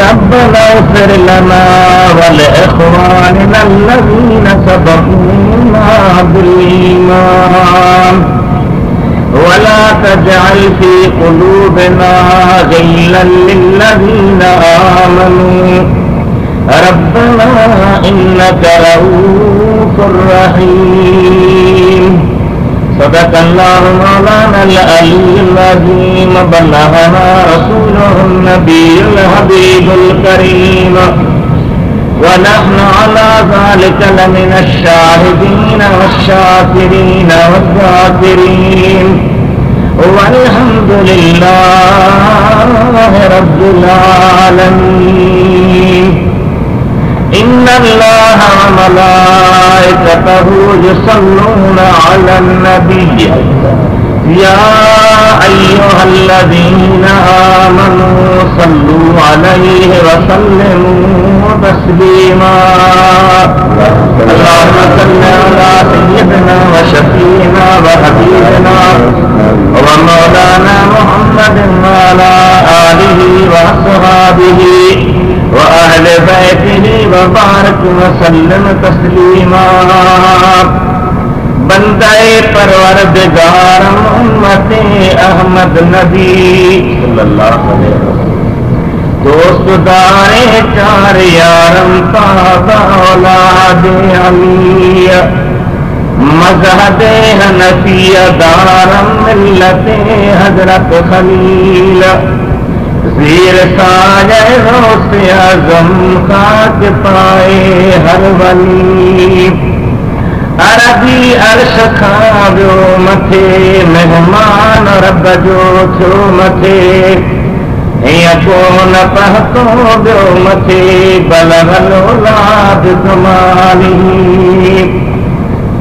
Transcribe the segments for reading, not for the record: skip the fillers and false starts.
रब्बना इग़फिर लना व लिइख़वानिना अल्लज़ीना सबक़ूना बिल ईमान वला तजअल फी क़ुलूबिना ग़िल्लन लिल्लज़ीना आमनू रब्बना इन्नका रऊफ़ुर रहीम। सदक़ल्लाहु मौलाना अल-अलीयुल अज़ीम बल्लगना रसूलुहुन नबियुल हबीबुल करीम व नहनु अला ज़ालिका लमिनश शाहिदीन वश्शाकिरीन वज़्ज़ाकिरीन वल्हम्दुलिल्लाहि रब्बिल आलमीन। इन्नल्लाह व मलाइकतहु युसल्लूना अलन नबी या अय्युहल्लज़ीना आमनू सल्लू अलैहि व सल्लिमू तस्लीमा। अल्लाहुम्मा सल्लि अला सय्यिदिना व शफीना व हबीबिना व मौलाना मुहम्मदिन व अला आलिहि व अस्हाबिहि व अहले बैतिही व बारक व सल्लम तस्लीमा। बंदे परवरदिगारम उम्मते अहमद नबी सल्लल्लाहु अलैहि वसल्लम दोस्तदारे चार यारम ताबा औलादे अली मज़हबे हनफिया दारम मिल्लते हजरत खलील ज़ीर साये रोसे आज़म खाक पाए हर वली। अरबी अर्श खाव्यो मथे मेहमान रब जो थियो मथे हीअं कोन पहतो ॿियो मथे बलगल औलाद कमाली।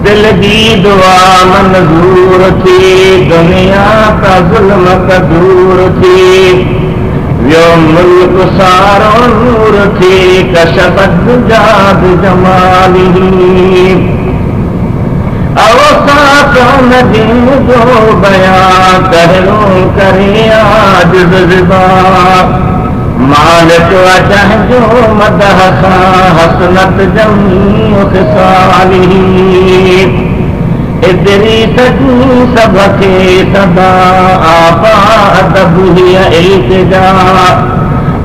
दिल जी दुआ मंज़ूर थी दुनिया का ज़ुल्म का दूर थी वियो मुल्क सारो नूर थी कशफत जाद जमाली। अवसात नदीम जो बयां करो करे आजिज़ ज़िबा मालिक वजह जो मदह सा हसनत जमी ख़िसाली। इदरीस जी सबके सदा आपा अदब हिया इल्तिजा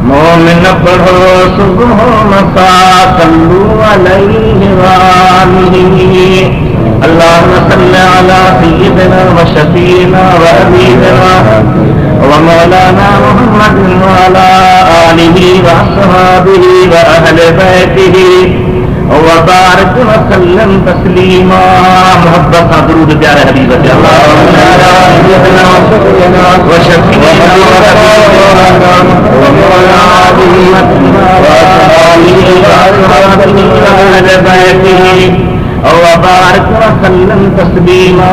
मोमिन पढ़ो सुबह मसा सल्लू अलैहि व आलिहि। अल्लाहुम्मा सल्लि अला सय्यिदिना व शफीना व हबीबिना व मौलाना मुहम्मदिन व अला आलिहि व अस्हाबिहि व अहले बैतिही व बारिक व सल्लम तस्लीमा। मोहब्बत का दुरूद प्यारे हबीब अल्लाहुम्मा अला सय्यिदिना व शफीना व हबीबिना व मौलाना मुहम्मदिन व आलिहि व अस्हाबिहि व अहले बैतिही व बारिक व सल्लम तस्लीमा।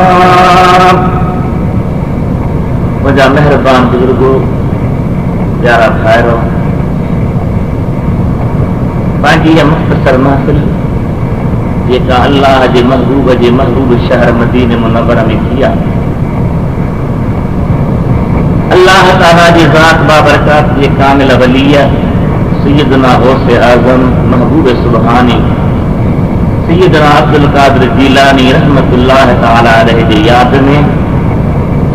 मुझा मेहरबान बुजुर्गो प्यारा भाइरो पंहिंजी इहा मुख़्तसर महफ़िल जेका अल्लाह जे महबूब शहर मदीने मुनव्वरा में थी आहे अल्लाह ताला जी ज़ात बाबरकात जे कामिल वलीय सैयदना गौसे आज़म महबूब सुबहानी सैयदना अब्दुल कादिर जीलानी रहमतुल्लाह ताला अलैहि जी याद में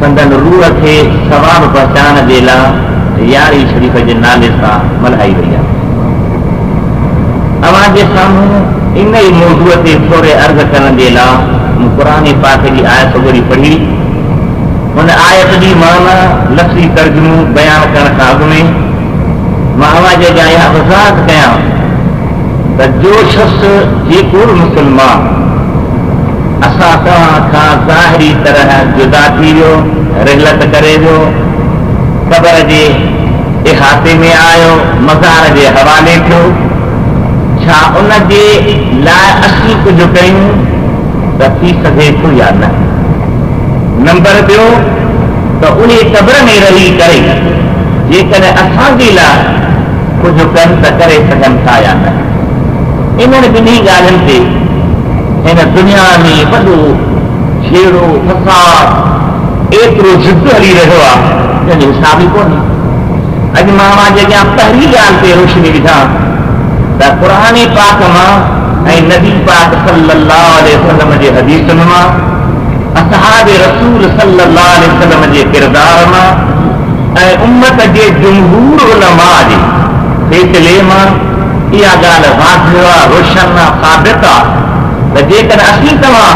संदन रूह खे सवाब पहचान जे लाइ यारी शरीफ़ जे नाले सां मल्हाई वई आहे। अवां जे साम्हूं इन ई मौज़ूअ ते थोरे अर्ज़ करण जे लाइ मूं क़ुरान पाक जी आयत वरी पढ़ी। हुन आयत जी माना लफ़्ज़ी तर्जुमो बयान करण खां अॻु में मां अवां जे अॻियां इहा वज़ाहत कयां त जो शख़्स जेको मुस्लमान असां तव्हां खां ज़ाहिरी तरह जुदा थी वियो रिहलत करे वियो क़बर जे इहाते में आयो मज़ार जे हवाले थियो छा उन जे लाइ असीं कुझु कयूं त थी सघे थो या न। नंबर ॿियो त उन क़बर में रही करे जेकॾहिं असांजे लाइ कुझु कनि त करे सघनि था या न। इन्हनि ॿिन्ही ॻाल्हियुनि ते हिन दुनिया में वॾो छेड़ो फसाद एतिरो ज़िद हली रहियो आहे जंहिंजो हिसाब ई कोन्हे। अॼु मां अॻियां पहिरीं ॻाल्हि ते रोशनी विझां त क़ुरान पाक मां ऐं नबी पाक सल्लल्लाहु अलैहि वसल्लम जे हदीसुनि मां असहाब रसूल सल्लल्लाहु अलैहि वसल्लम जे किरदार मां ऐं उम्मत जे जमहूर उलमा जे फ़ैसिले मां इहा ॻाल्हि वाज़िह आहे, रोशन आहे, साबित आहे त जेकॾहिं असीं तव्हां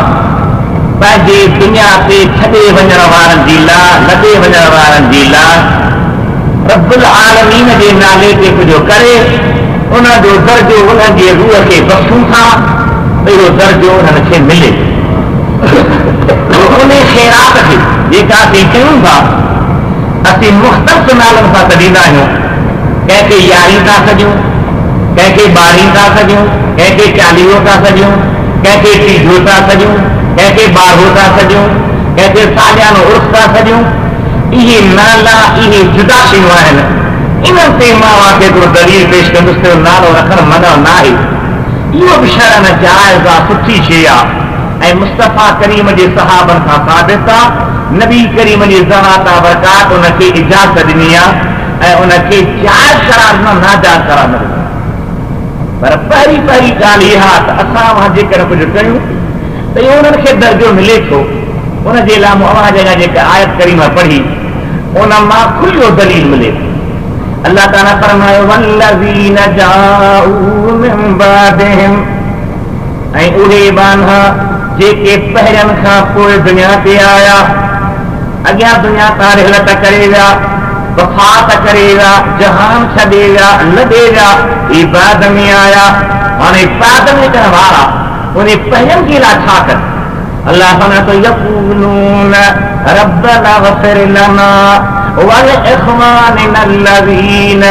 पंहिंजे दुनिया ते छॾे वञण वारनि जी लाइ लॾे वञण वारनि जी लाइ रब्बुल आलमीन जे नाले ते कुझु करे उन जो दर्जो उन्हनि जे रूह खे बख़्शूं था त इहो दर्जो उन्हनि खे मिले। उन ख़ैरात खे जेका असीं कयूं था असीं मुख़्तलिफ़ नालनि सां सॾींदा आहियूं। कंहिंखे यारी था सॼूं, कंहिंखे ॿारहीं था सॼूं, कंहिंखे चालीहो था सॼूं, कंहिंखे टीजो था सॼूं, कंहिंखे ॿारहों था सॼूं, कंहिंखे सालियानो उर्स था सॼूं। इहे नाला इहे जुदा शयूं आहिनि। इन्हनि ते मां हिकिड़ो दलील पेश कंदुसि त नालो रखणु मना न आहे। इहो बि शरअन जाइज़ आहे, सुठी शइ आहे ऐं मुस्तफ़ा करीम जे सहाबनि खां साबित आहे। नबी करीम जी ज़रात बरकात उनखे इजाज़त ॾिनी आहे ऐं उनखे जाइज़ करार न नाजाइज़ करार न ॾिनो। पर पहिरीं ॻाल्हि इहा त असां जेकर कुझु कयूं त इहो उन्हनि खे दर्जो मिले थो। उनजे लाइ मूं अवां जॻह जेका आयत करीम पढ़ी उन मां खुलियो दलील मिले। अल्लाह ताला फरमायो वल्लज़ीन जाऊ मिन बादिहिम, ऐं उहे बांधा जेके पहिरियनि खां पोइ दुनिया ते आया, अॻियां दुनिया तां रिहलत करे विया, वफ़ात करे विया, जहान छॾे विया, लॾे विया, इबाद में आया। हाणे इबाद में करण वारा उन पहिरियनि जे लाइ छा कनि? अल्लाह फरमाए थो यक़ूलून रब्बना ग़फ़िर लना वलिइख़्वानिना अल्लज़ीन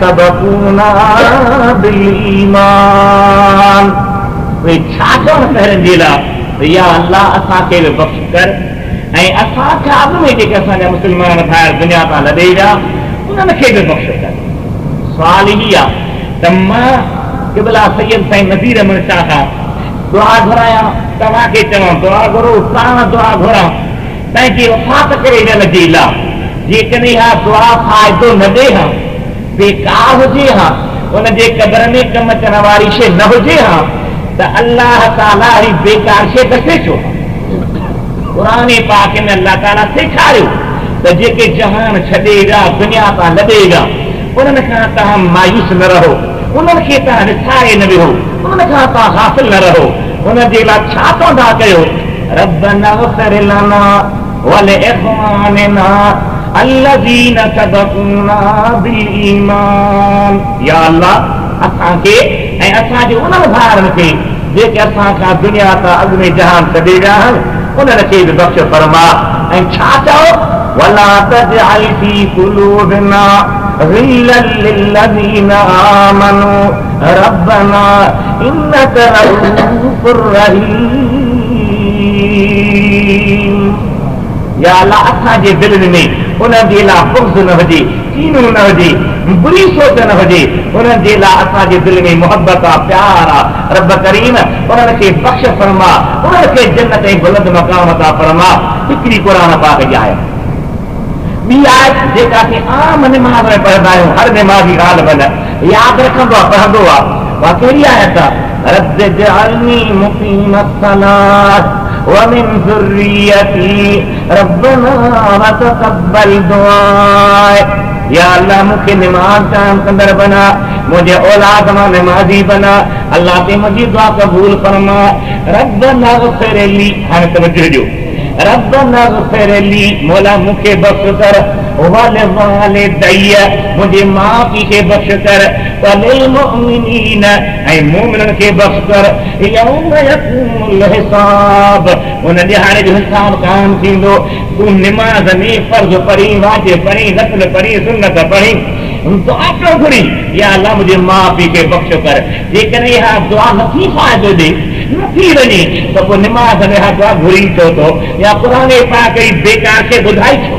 सबक़ूना बिल ईमान। उहे छा चवनि पहिरियनि जे लाइ या अल्लाह असांखे बि बख़्श कर ऐं असांखे अॻु में जेके असांजा मुस्लमान ॿाहिरि दुनिया तां लॾे विया उन्हनि खे बि बख़्श कर। सुवाल ई आहे त मां क़िबला सैयद साईं नज़ीर अहमद शाह खां दुआ घुरायां, तव्हांखे चवां दुआ घुरो, तव्हां दुआ घुरां पंहिंजी वफ़ात करे ॾियण जे लाइ। जेकॾहिं हा दुआ फ़ाइदो न ॾे हा, बेकार हुजे हा, उनजे क़बर में कमु अचण वारी शइ न हुजे हा त अल्लाह ताला ही बेकार शइ दसे छो? क़ुरान पाक में अल्लाह ताला सेखारियो त जेके जहान छॾे विया, दुनिया तां लॾे विया, उन्हनि खां तव्हां मायूस न रहो, उन्हनि खे तव्हां विसारे न विहो, उन्हनि खां तव्हां हासिल न रहो। उनजे लाइ छा चवंदा कयो? रब्बना ग़फ़िर लना वलिइख़्वानिना अल्लज़ीन सबक़ूना बिल ईमान। या अल्लाह असांखे ऐं असांजे उन्हनि भाउरनि खे जेके असां खां दुनिया तां अॻु में जहान छॾे विया आहिनि उन्हनि खे बि बख़्श फरमा। ऐं छा चओ? वला तजअल फी क़ुलूबिना ग़िल्लन लिल्लज़ीना आमनू रब्बना इन्नका रऊफ़ुर रहीम। या अल्लाह असांजे दिलनि में उन्हनि जे लाइ बुग़्ज़ न हुजे, कीनो न हुजे, बुरी सोच न हुजे। उन्हनि जे लाइ असांजे दिल में मोहब्बत आहे, प्यार आहे। रब करीम उन्हनि खे बख़्श फरमा, उन्हनि खे जन्नत ऐं बुलंद मक़ाम अता फरमा। हिकिड़ी क़ुरान पाक जी आयत, ॿी आयत जेका असीं आम निमाज़ में पढ़ंदा आहियूं, हर निमाज़ी ग़ालिबन यादि रखंदो आहे, पढ़ंदो आहे। उहा कहिड़ी आयत आहे? रब जअलनी मुक़ीमस्सलात वमिन ज़ुर्रियती रब्बना वतक़ब्बल दुआ। या अल्लाह मूंखे निमाज़ कायम कंदड़ बना, मुंहिंजे औलाद मां निमाज़ी बना। अल्लाह ते मुंहिंजी दुआ क़बूल फरमा। रब्बना ग़फ़िर ली, हाणे तवज्जो ॾियो, रब्बना ग़फ़िर ली, मौला मूंखे बख़्श कर, वलिवालिदैय मुंहिंजे माउ पीउ खे बख़्श कर, वलिल मुमिनीन ऐं मोमिननि खे बख़्श कर, यौम यक़ूमुल हिसाब उन ॾिहाड़े जो हिसाब क़ाइम थींदो। तूं निमाज़ में फ़र्ज़ पढ़ी, वाजिब पढ़ी, नफ़िल पढ़ी, सुन्नत पढ़ी, दुआ पियो घुरी या अल्लाह मुंहिंजे माउ पीउ खे बख़्श कर। जेकॾहिं इहा दुआ नथी फ़ाइदो ॾे, नथी वञे त पोइ निमाज़ में हा दुआ घुरी छो थो या क़ुरान पाक जी बेकार खे ॿुधाई छो?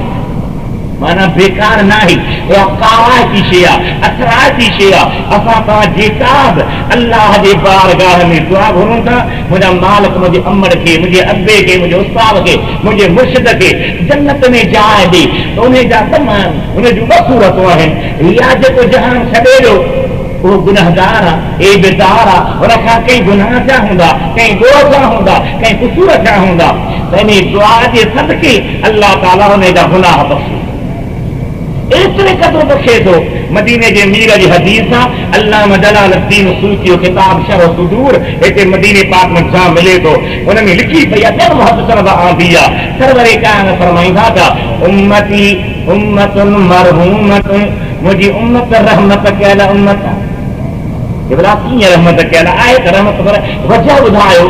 माना बेकार नाही, कावायती शे आहे, असरायती शे आहे। असां तव्हां जेका बि अल्लाह जे बारगाह में दुआ घुरूं था, मुंहिंजा मालिक मुंहिंजे अमर खे, मुंहिंजे अब्बे खे, मुंहिंजे उस्ताद खे, मुंहिंजे मुर्शिद खे जन्नत में जाइ ॾे, त उन जा तमामु उन जूं ॿ सूरतूं आहिनि। या जेको जहान छॾे ॾियो वो गुनाहगार आहे, ए बेदार आहे, हुन खां कंहिं गुनाह जा हूंदा, कंहिं ॻोह जा हूंदा, कंहिं कुसूर जा हूंदा, त इन दुआ जे सदके अल्लाह ताला हुन जा गुनाह बख़्शे। एतिरे क़दुरु बख़्शे थो। मदीने जे मीर जी हदीस आहे, अल्लामा जलालुद्दीन सूती जो किताब शरह सुदूर हिते मदीने पाक में छा मिले थो, हुन में लिखी पई आहे, ॾाढो मुहबत आंदी आहे। सरवरे कान फरमाईंदा था, उम्मती उम्मतुन मरहूमतुन, मुंहिंजी उम्मत रहमत कयल उम्मत आहे। भला कीअं रहमत कयल आहे, त रहमत पर वजह ॿुधायो,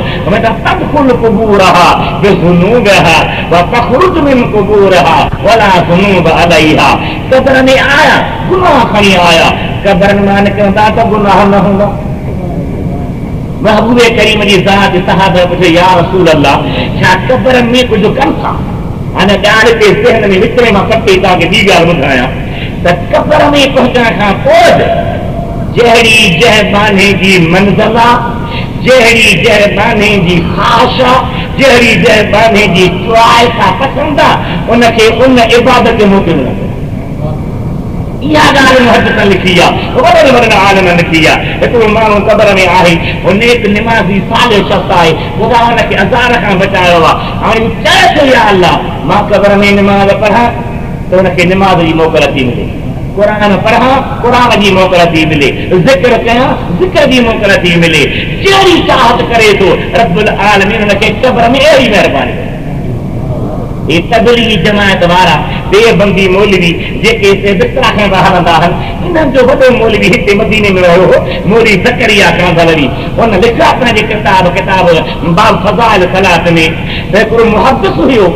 तदखुल कुबूरहा बिज़ुनूबिहा व तख़रुज मिन कुबूरहा वला ज़ुनूब अलैहा। कब्र में आया, गुनाह खणी आया, कब्र मां निकिरंदा त गुनाह न हूंदा। महबूबे करीम जी ज़ात सहाबा पुछे, या रसूल अल्लाह, छा कब्र में कुझु कनि था? हाणे ॻाल्हि ते ज़हन में विच में मां कटे तव्हांखे ॿी ॻाल्हि ॿुधायां त कब्र में पहुचण खां पोइ जहिड़ी जहबाने जी मंज़िल आहे, जहिड़ी जहबाने जी ख़्वाहिश आहे, जहिड़ी जहबाने जी च्वाइस आहे, पसंदि आहे, उनखे उन इबादत मोकिलियो। इहा ॻाल्हि मुहदसिन लिखी आहे, वॾनि वॾनि आलिमनि लिखी आहे। हिकिड़ो माण्हू क़ब्र में आहे, उहो नेक निमाज़ी साले शख़्स आहे, ख़ुदा हुनखे अज़ाब खां बचायो आहे। हाणे चए थो, या अल्लाह, मां क़ब्र में निमाज़ पढ़ां त हुनखे निमाज़ जी मोकल थी मिले, कुरान पढ़ां कुरान जी मोकल थी मिले, ज़िक्र कयां ज़िक्र जी मोकल थी मिले। जहिड़ी चाहत करे थो रब्बुल आलमीन हुनखे क़ब्र में अहिड़ी महिरबानी। ये तबलीगी जमायत वारा देवबंदी मौलवी जेके हिते बिस्तरा खां हलंदा आहिनि, इन्हनि जो वॾो मौलवी हिते मदीने में रहियो हो, मौलवी ज़करिया कांदलवी। हुन लिखा पंहिंजे किताब बाब फ़ज़ाइल सलात में त हिकिड़ो मुहद्दिस हुयो,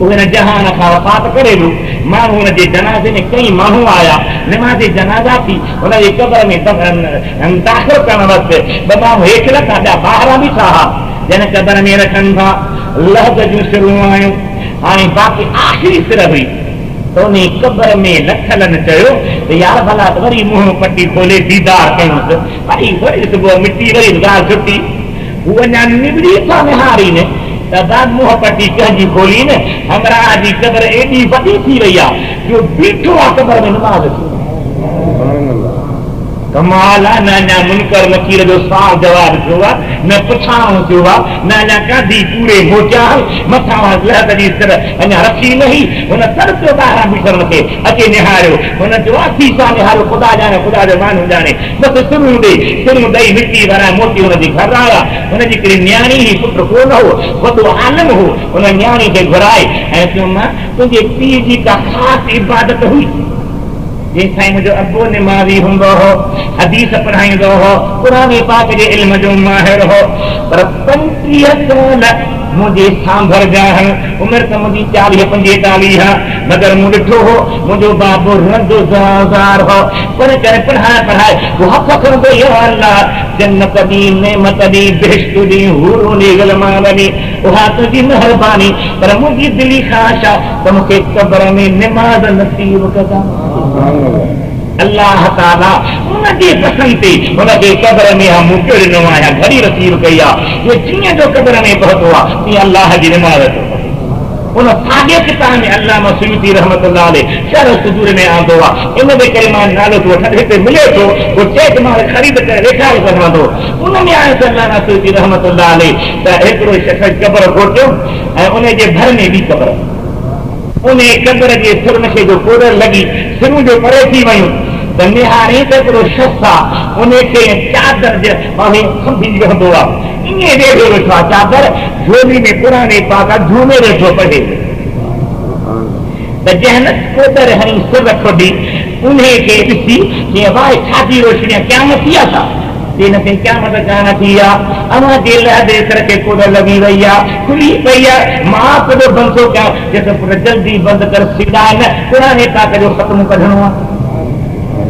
उन जहान खां वफ़ात करे वियो। माण्हू हुनजे जनाज़े में कई माण्हू आया, निमाज़ जनाज़ा थी, हुनजे क़ब्र में दाख़िल करण वक़्तु ॿ माण्हू हेठि लथा, ॿिया ॿाहिरां बीठा हुआ, जन क़ब्र में रखनि था। लहद जूं सिरूं आयूं, हाणे बाक़ी आख़िरी सिर हुई, त उन क़ब्र में लथलनि चयो त यार भला वरी मुंहुं पटी खोले दीदार कयूंसि, वरी सुबुह मिटी, वरी ॻाल्हि छुटी। हू अञा निबड़ी था निहारीनि त बाद मुंहुं पटी कंहिंजी खोली न, हमरा जी क़ब्र एॾी वॾी थी वई आहे जो बीठो आहे क़ब्र में निमाज़ थी। कमाल आहे, न अञा मुनकर नकीर जो सुवाल जवाब थियो आहे, न पुछाणो थियो आहे, न अञा काधी पूरे मोटिया मथां लहद जी सिर अञा रखी न हुई। हुन सर पियो ॿाहिरां बीठल खे अचे निहारियो, हुन चयो थी सां निहारियो, ख़ुदा ॼाणे, ख़ुदा जो माण्हू ॼाणे, बसि सिरूं ॾेई मिटी वारा मोटी हुनजी घर आया। हुनजी हिकिड़ी न्याणी ही, पुटु कोन हो, वॾो आलिम हो, हुन न्याणी खे घुराए ऐं चयो, मां तुंहिंजे पीउ जी का ख़ासि इबादत हुई, जंहिंसां मुंहिंजो अबो निमाज़ी हूंदो हो, हदीस पढ़ाईंदो हो, क़ुरान पाक जे इल्म जो माहिर हो, पर 35 साल मुझे सांभर जान उम्र त मुझी 40-45 मगर मूं ॾिठो हो मुझो बाबू रंदो ज़ार हो पर करे पढ़ाए वो हक़ करंदो या अल्लाह जन्नत दी नेमत दी बेहश्त दी हूर दी गलमान दी उहा तुझी मेहरबानी पर मुझी दिली ख़्वाहिश त मूंखे क़ब्र में नमाज नसीब कदा अल्लाह ताला उनकी पसंद थी उनके क़ब्र में हम मुक्ति ॾिनो आया घड़ी रसीब कई आहे ये जीअं जो क़ब्र में पहुतो आहे तीअं अल्लाह जी नमाज़ उन साॻे किताब में अल्लामा सुयूती रहमतुल्लाह अलैह शरह सुदूर में आंदो आहे इन जे करे मां नालो थो वठां हिते मिले थो वो चेक मां ख़रीद करे ॾेखारे सघां थो उन में आहे त अल्लामा सुयूती रहमतुल्लाह अलैह त हिकिड़ो शख़्स क़ब्र खोटियो ऐं उन जे भर में बि क़ब्र उन क़ब्र जे सिर खे जो कोड़ लॻी सिरूं जो परे थी वियूं त निहारे त हिकिड़ो शख़्स आहे उनखे चादर जे हाणे सम्झी रहंदो आहे ईअं वेठो वेठो आहे चादर झोली में पुराने पाक झूमे वेठो पढ़े त जंहिं कोदर हणी सिर खोॾी उनखे ॾिसी जीअं वाह छाजी रोशनी क़यामत थी आहे छा न क़यामत कान थी आहे अञा जे लहदे सिर खे कोड़ लॻी वई आहे खुली पई आहे मां केॾो बंदि थो कयां जंहिंखे पुटु जल्दी बंदि कर सीधा न पुराने पाक जो ख़त्म कढणो आहे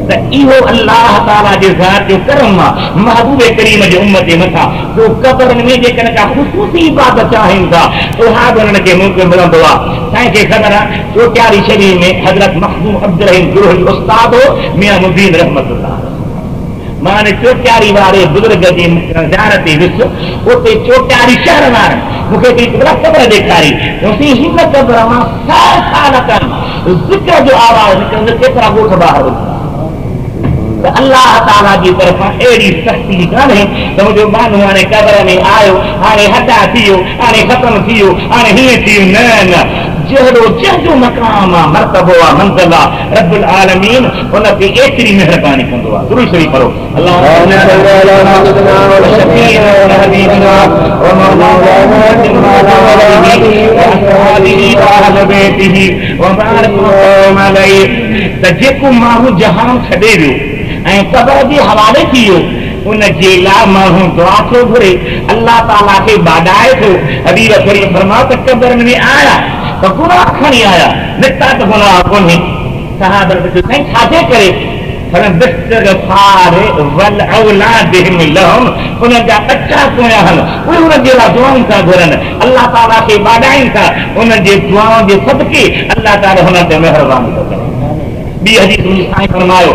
तो इहो अल्लाह ताला जे ज़ात जो करम आहे महबूब करीम जे उम्मत जे मथां जो कब्रनि में जेकॾहिं का ख़ुसूसी इबादत चाहिनि था उहा बि उन्हनि खे मौक़ो मिलंदो आहे। तव्हांखे ख़बर आहे चोटियारी शरीफ़ में हज़रत मखदूम अब्दुल रहीम गुरहल उस्ताद हो मियां मुबीन रहमतुल्लाह मां चोटियारी वारे बुज़ुर्ग जी ज़ियारत ते वियुसि उते चोटियारी शहर वारनि मूंखे हिकिड़ी क़बर ॾेखारी चयोसीं हिन क़बर मां 100 साल खनि ज़िक्र जो आवाज़ निकिरंदो केतिरा ॻोठ ॿाहिरि अल्लाह ताला की तरफा अड़ी सख्ती कान्हे तो मुझे मानू हाणे कबर में आयो हाणे हटा थियो हाणे खत्म थियो हाणे हीअं थियो न न जहिड़ो जंहिंजो मक़ाम आहे मर्तबो आहे मंज़िल आहे रब्बुल आलमीन उन ते एतिरी महिरबानी कंदो आहे। दुरूद शरीफ़ पढ़ो त जेको माण्हू जहान छॾे वियो ऐं कबर जे हवाले थी वियो उन जे लाइ माण्हू दुआ थो घुरे अल्लाह ताला खे बाॾाए थो। हबीब करीम फरमायो त कबरनि में आया त गुनाह खणी आया निकिता त गुनाह कोन्हे। सहाबा पुछियो साईं छाजे करे उन्हनि जा बच्चा सुहिणा आहिनि उहे उन्हनि जे लाइ दुआऊं था घुरनि अल्लाह ताला खे बाॾाइनि था उन्हनि जे दुआउनि जे सदके अल्लाह ताला हुननि ते महिरबानी थो करे। ॿी हदीस में साईं फरमायो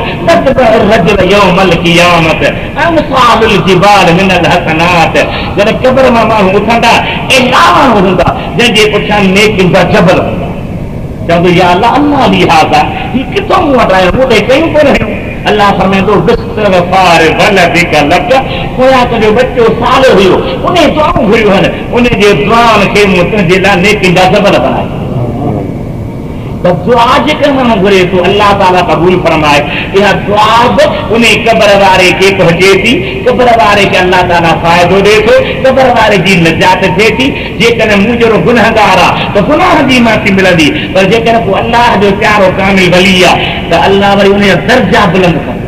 रजुल यौमल क़ियामत अमसालुल जिबाल मिनल हसनात जॾहिं क़बर मां माण्हू उथंदा एॾा माण्हू हूंदा जंहिंजे पुठियां नेकियुनि जा जबल हूंदा चवंदो या अल्लाह अल्लाह लिहाज़ा ही किथां मूं वटि आयो मूं ॾे कयूं कोन हुयूं। अल्लाह फरमाईंदो बिस्तगफार वलदिक लक पोयां तुंहिंजो बच्चो साल हुयो उन दुआऊं घुरियूं आहिनि उन जे दुआउनि खे मूं तुंहिंजे लाइ नेकियुनि जा जबल बनाया तो दुआ जेकर माण्हू घुरे थो अल्लाह ताला क़बूल फरमाए इहा दुआ बि उन कबर वारे खे पहुचे थी कबर वारे खे अल्लाह ताला फ़ाइदो ॾे थो कबर वारे जी निजात थिए थी। जेकॾहिं मूं जहिड़ो गुनहगार आहे त गुनाह जी माफ़ी मिलंदी पर जेकॾहिं को अल्लाह जो प्यारो कामिल वली आहे त अल्लाह वरी उन जा दर्जा बुलंद कंदो।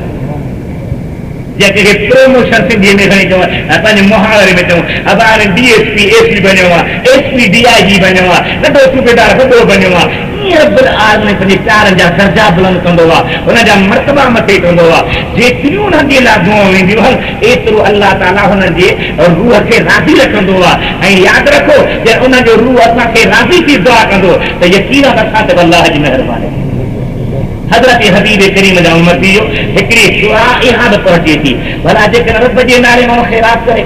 जंहिंखे प्रोमोशन सिंधीअ में खणी चऊं पंहिंजे मुहावरे में चऊं अब हाणे DSP SP बणियो आहे SP DIG बणियो आहे नंढो सूबेदार वॾो बणियो आहे रब्बुल आलमीन पंहिंजे प्यारनि जा दर्जा बुलंद कंदो आहे हुन जा मर्तबा मथे कंदो आहे। जेतिरियूं हुननि जे लाइ दुआऊं ईंदियूं आहिनि एतिरो अल्लाह ताला हुननि जे रूह खे राज़ी रखंदो आहे। ऐं यादि रखो जे उन जो रूह असांखे राज़ी थी दुआ कंदो त यकीन आहे असां ते अल्लाह जी महिरबानी। हज़रत हबीब करीम जा उम्मती जो हिकिड़ी दुआ इहा बि पहुचे थी भला जेकॾहिं रब जे नाले मां ख़ैरात करे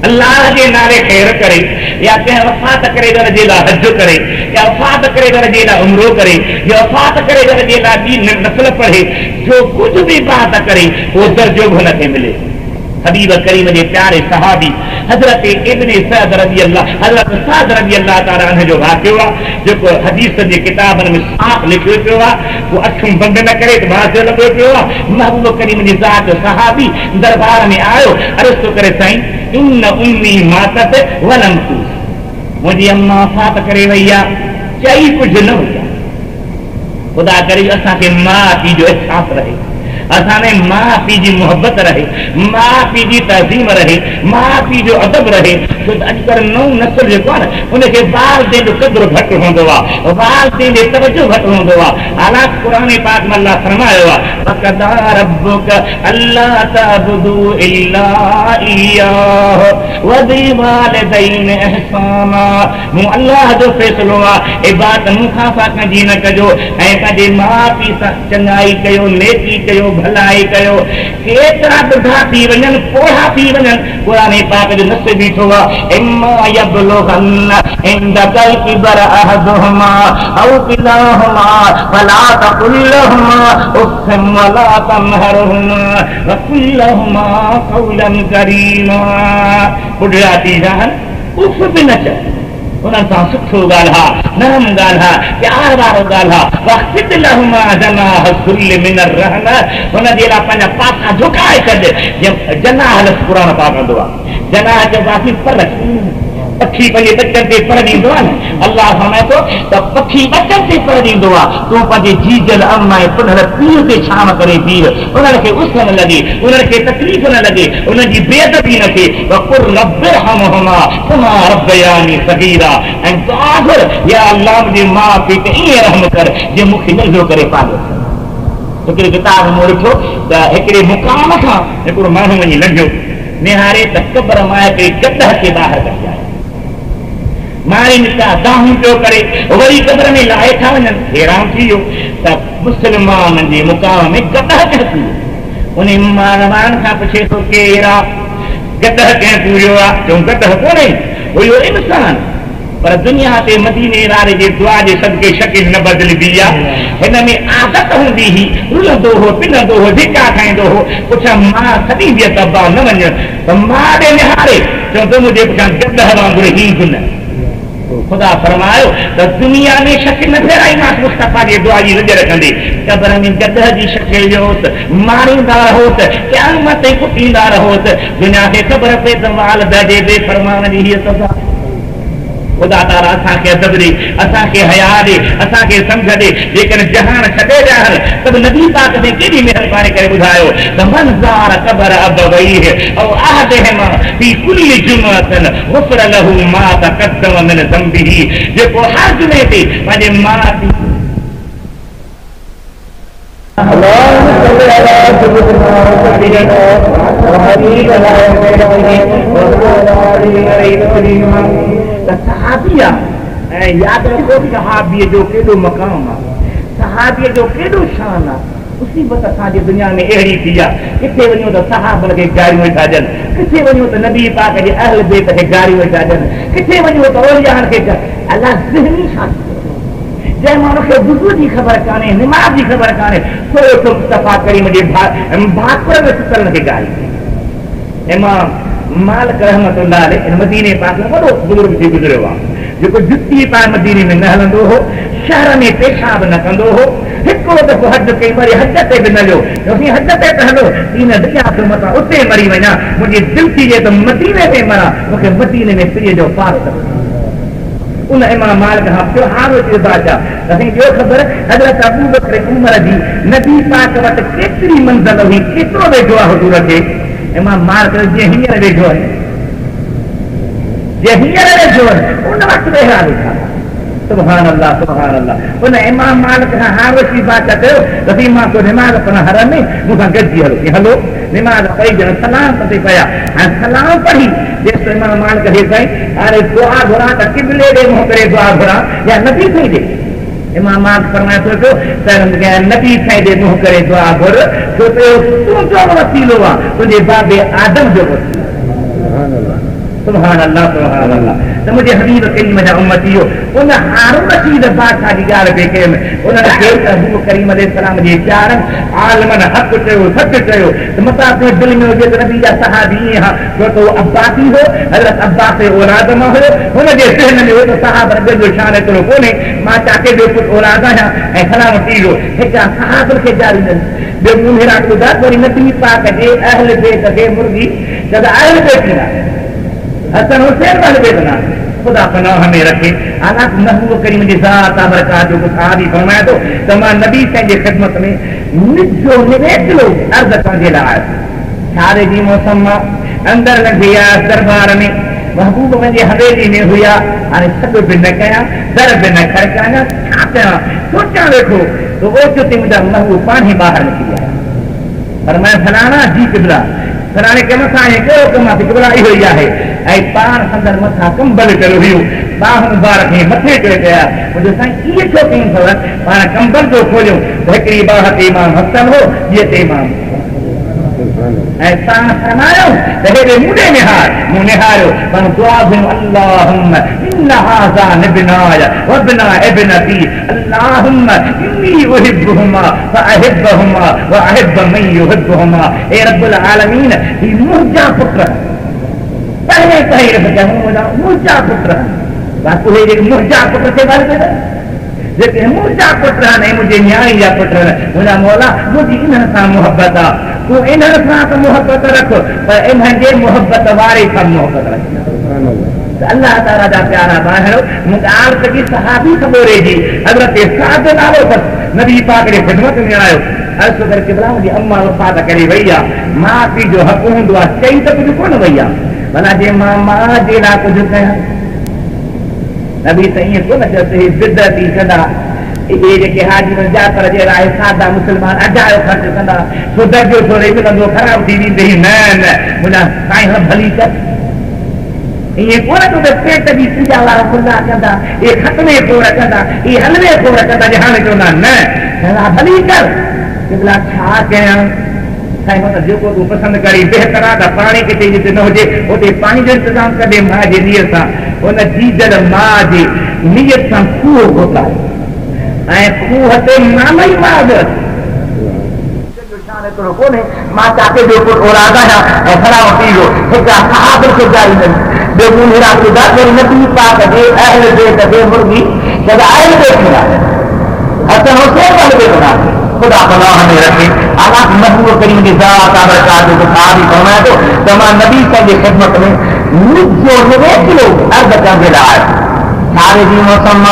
अल्लाह जे नाले ख़ैर करे या कंहिं वफ़ात करे घर जे लाइ हज करे या वफ़ात करे घर जे लाइ उमरो करे या वफ़ात करे घर जे लाइ ॿी नफ़ल पढ़े जो कुझु बि बात करे उहो दर्जो बि हुनखे मिले। हबीब करीम जे प्यारे सहाबी हज़रत इब्न सअद रज़ी अल्लाह हज़रत सअद रज़ी अल्लाह ताला अन्हु जो वाक़ियो आहे जेको हदीस जे किताबनि में साफ़ लिखियो पियो आहे उहो अखियूं बंदि न करे त वाज़ो लॻो पियो आहे। महबूब करीम जी ज़ात जो सहाबी दरबार में आयो अर्ज़ थो करे साईं इन उम्मी मातत वलम तूस मुंहिंजी अम्मा वफ़ात करे वई आहे चई कुझु न हुई आहे। ख़ुदा करे असांखे माउ पीउ जो एहसासु रहे असां में माउ पीउ जी मोहबत रहे माउ पीउ जी तहज़ीम रहे माउ पीउ जो अदब रहे छो त अॼुकल्ह नओं नस्ल जेको आहे न उनखे वालिदैन जो क़दुरु घटि हूंदो आहे वालिदैन जो तवजो घटि हूंदो आहे। हालांकि क़ुरान पाक में अल्लाह फरमायो आहे वक़दा रब्बुक अल्ला तअबुदू इल्ला इय्याहु व बिल वालिदैन इहसाना मूं अल्लाह जो फ़ैसिलो आहे इबादत मूंखां सां कंहिंजी न कजो ऐं पंहिंजे माउ पीउ सां चङाई कयो नेकी कयो भलाई कयो। केतिरा बुढ़ा थी वञनि पोहा थी वञनि क़ुरान पाक जो नस बीठो आहे इम्मा यबलुगन्न इंदकल किबर अहदुहुमा औ किलाहुमा फला तकुल लहुमा उफ़्फ़िन वला तन्हरहुमा वकुल लहुमा क़ौलन करीमा। बुढ़ा थी रहनि उफ़ बि न चए उन्हनि सां सुठो ॻाल्हा नरम ॻाल्हा प्यार वारो ॻाल्हा वख़्फ़िद लहुमा जनाह ज़ुल्ल मिनर रहमा हुन जे लाइ पंहिंजा पासा झुकाए छॾ। जनाह लफ़्ज़ क़ुरान पाक कंदो आहे जनाह जो बाक़ी पर पखी पंहिंजे बचनि ते पर ॾींदो आहे न अल्लाह फरमाए थो त पखी बचनि ते पर ॾींदो आहे तूं पंहिंजे जीजल अम्मा ऐं पुनर पीउ ते छांव करे बीह उन्हनि खे उस न लॻे उन्हनि खे तकलीफ़ न लॻे उन्हनि जी बेअदबी न थिए वक़ुल रब्बिरहमहुमा कमा रब्बयानी सगीरा ऐं दुआ घुर या अल्लाह मुंहिंजे माउ पीउ ते ईअं रहम कर जीअं मूंखे नंढो करे पालियो। हिकिड़े किताब में ॾिठो त हिकिड़े मुक़ाम खां हिकिड़ो माण्हू वञी लंघियो, निहारे त क़बर मां हिकिड़ी गदह खे ॿाहिरि कढी आयो, मारी निकिता दाहूं पियो करे, वरी क़बर में लाहे था वञनि, हैरान थी वियो त मुस्लमान जे मुक़ाम में गदह कंहिं पूरियो। उन माण्हुनि खां पुछे थो केरु आहे, गदह कंहिं पूरियो आहे? चऊं गदह कोन्हे, हुयो इंसान, पर दुनिया ते मदीने वारे जे दुआ जे सदके शकिल न बदिलबी आहे। हिन में आदत हूंदी हुई, रुलंदो हो, पिनंदो हो, धिका खाईंदो हो, पुछां मां सदी बि तबा न वञ त मां ॾे निहारे, चऊं तूं मुंहिंजे पुठियां गदह वांगुरु ही गुन। खुदा फरमायो त दुनिया में शकिल न फेराईमांसि मुस्तफ़ा जे दुआ जी नज़र कंदे, क़बर में गदह जी शकिल ॾियोसि, मारींदा रहोसि, क़यामत ताईं कुटींदा रहोसि, दुनिया खे ख़बर पए त माल दर्जे बेफ़रमान जी हीअ सज़ा। खुदा ताला असांखे अदब ॾे, असांखे हया ॾे, असांखे सम्झ ॾे। जेकॾहिं जहान छॾे ॾिया त नबी पाक ने केॾी महिरबानी करे ॿुधायो त मन ज़ार क़बर अबवैह औ अहदहिमा फी कुल्ली जुमअतन गुफ़िर लहू मा तक़द्दम मिन ज़ंबिही, जेको हर जुमे ते पंहिंजे माउ पीउ सहाबिया ऐं यादि रखो सहाबीअ जो केॾो मक़ाम आहे, सहाबीअ जो केॾो शान आहे। मुसीबत असांजी दुनिया में अहिड़ी थी आहे, किथे वञो त सहाबनि खे गारियूं वेठा ॾियनि, किथे वञो त नबी पाक जे अहल बेत खे गारियूं वेठा ॾियनि, किथे वञो त औलियानि खे अलाह ज़हनी छा जंहिं माण्हू खे वुज़ू जी ख़बर कान्हे, निमाज़ जी ख़बर कान्हे, थोरो सो मुस्तफ़ा करीम जे भाकुर में सुतलनि खे गारी। इमाम मालिक रहमतुल्लाह अलैह मदीने पाक में वॾो बुज़ुर्ग थी गुज़रियो आहे, जेको जुती पाए मदीने में न हलंदो हो, शहर में पेशाब न कंदो हो, हिकिड़ो दफ़ो हज कई वरी हज ते बि न लियो, हज ते त हलो इन दुनिया खे मथां उते मरी वञा, मुंहिंजी दिलि थी थिए त मदीने में मरां, मूंखे मदीने में पीअ जो पास उन इमाम मालिक खां पियो हारो थियो बादशाह। असांखे ॿियो ख़बर हज़रत अबू बकर उमर जी नबी पाक वटि केतिरी मंज़िल हुई, केतिरो वेठो आहे हुज़ूर खे। इमाम मालिक जीअं हींअर वेठो आहे, जीअं हींअर वेठो आहे, उन वक़्तु वेठा वेठा। सुभान अल्लाह सुभान अल्लाह। उन इमाम मालिक खां हारोशी बादशाह कयो त मां को निमाज़ पढ़ण हर में मूंसां गॾिजी हलो, हलो निमाज़ पढ़ी ॼण सलाम ते पिया, ऐं सलाम पढ़ी जेसि इमाम मालिक खे साईं अरे दुआ घुरां त क़िबले ॾे मुंहुं करे दुआ घुरां या नबी साईं ॾे। इमाम मालिक फरमाए थो पियो त नबी साईं ॾे मुंहुं करे दुआ घुर, छो त तुंहिंजो वसीलो आहे, तुंहिंजे बाबे आदम जो वसीलो। सुभान अल्लाह सुभान अल्लाह। त मुंहिंजे हबीब करीम जा उम्मती हो, उन हारून रशीद बादशाह जी ॻाल्हि पेई कयमि, उन्हनि खे हबीब करीम अलैहिस्सलाम जे प्यारनि आलमनि हक़ चयो, सच चयो त मथां तुंहिंजे दिलि में हुजे त नबी जा सहाबी ईअं हा, छो त उहो अब्बासी हो, हज़रत अब्बास जे औलाद मां हुयो, हुनजे ज़हन में हो त सहाबनि जो शान एतिरो कोन्हे, मां चाचे जो पुटु औलाद आहियां ऐं फलाणो थी वियो, हिकु सहाबनि खे ज़ारी ॾियनि। ॿियो मूं हेरान ॿुधा वरी नबी पाक जे अहल बेत खे मुर्गी जब अहल बेत थींदा हसन हुसैन वाले बेदना खुदा पनाह में रखे। हालांकि महबूब करीम जी ज़ात बरकात जो कुछ आदि फरमाए थो त मां नबी साईं जे ख़िदमत में निजो निवेकलो अर्ज़ करण जे लाइ शादी जी मौसम मां अंदरि लंघी आयसि दरबार में, महबूब मुंहिंजी हवेली में हुया, हाणे सॾु बि न कयां, दर बि न खड़कायां, छा कयां सोचां वेठो त ओचितो मुंहिंजा महबूब पाण ई ॿाहिरि निकिरी आया। फरमाए फलाणा जी क़िबला, फलाणे कम सां कहिड़ो कमु आहे, क़िबला इहो ई आहे, ऐं पाण संदर मथां कंबल कयो हुयो, बाह मुबारक खे मथे ते कया। मुंहिंजो साईं इहे छो कयूं अथव, पाण कंबल जो खोलियूं त हिकिड़ी बाह ते इमाम हसन हो, ॿिए ते इमाम ऐं साण फरमायो त हेॾे मुंडे निहार, मूं निहारियो पर दुआ कयूं अल्लाहुम्म इन्न हाज़ा निबनाय व बिना इब्नती अल्लाहुम्म इन्नी उहिब्बुहुमा व अहिब्बुहुमा व अहिब्ब मन युहिब्बुहुमा। ए रब्बुल आलमीन, ही मुंहिंजा पुट पहले कही मुंहिंजा पुट बाक़ी मुंहिंजा पुट से ॻाल्हि करे जेके मुंहिंजा पुट आहिनि ऐं मुंहिंजे न्याणी जा पुट आहिनि, मुंहिंजा मौला मुंहिंजी इन्हनि सां मुहबत आहे, तूं इन्हनि सां त मुहबत रख पर इन्हनि जे मुहबत वारे सां मुहबत रख। अल्लाह ताला जा प्यारा ॿाहिरि मूंखे आल सॼी सहाबी ख़बरे जी हज़रत साद नालो अथसि, नबी पाक जे ख़िदमत में आयो। अर्ज़ करे क़िबला मुंहिंजी अम्मा वफ़ात करे वई आहे, माउ पीउ जो हक़ हूंदो आहे, चई त कुझु कोन वई आहे, भला जे मां माउ जे लाइ कुझु कयां। नबी त ईअं कोन चयोसि बिदती कंदा जेके हाजी जाकर जे लाइ सादा मुस्लमान अजायो ख़र्च कंदा छो दर्जो थोरे मिलंदो ख़राब थी वेंदी न न मुंहिंजा साईं भली कर ईअं कोन थो त पेट जी पूजा वारा खुला कंदा इहे खतमे खोड़ कंदा इहे हलवे खोड़ कंदा जे हाणे चवंदा न भली कर केॾा छा कयां साईं मतिलबु जेको तूं पसंदि करी बहितर आहे त पाणी किथे जिते न हुजे उते पाणी जो इंतज़ाम कॾे माउ जे नीयत सां उन जीजल माउ जे नीयत सां खूह घोटाए ऐं खूह ते नाम ई मां कोन्हे मां चाचे जो पुटु औलाद आहियां ऐं खड़ा थी वियो हिकु सहाब खे जारी न ॿियो मुंहिंजा ख़ुदा वरी नबी पाक जे अहल बेत जे मुर्गी सदा अहल बेत में हसन हुसैन वाले बेत में खुदा पनाह में रखे आला महबूब करीम की ज़ात बरकात जो साहब फरमाए तो तमाम नबी की खिदमत में मुझो 9 किलो अर्ज कर लाए सारे जी मौसम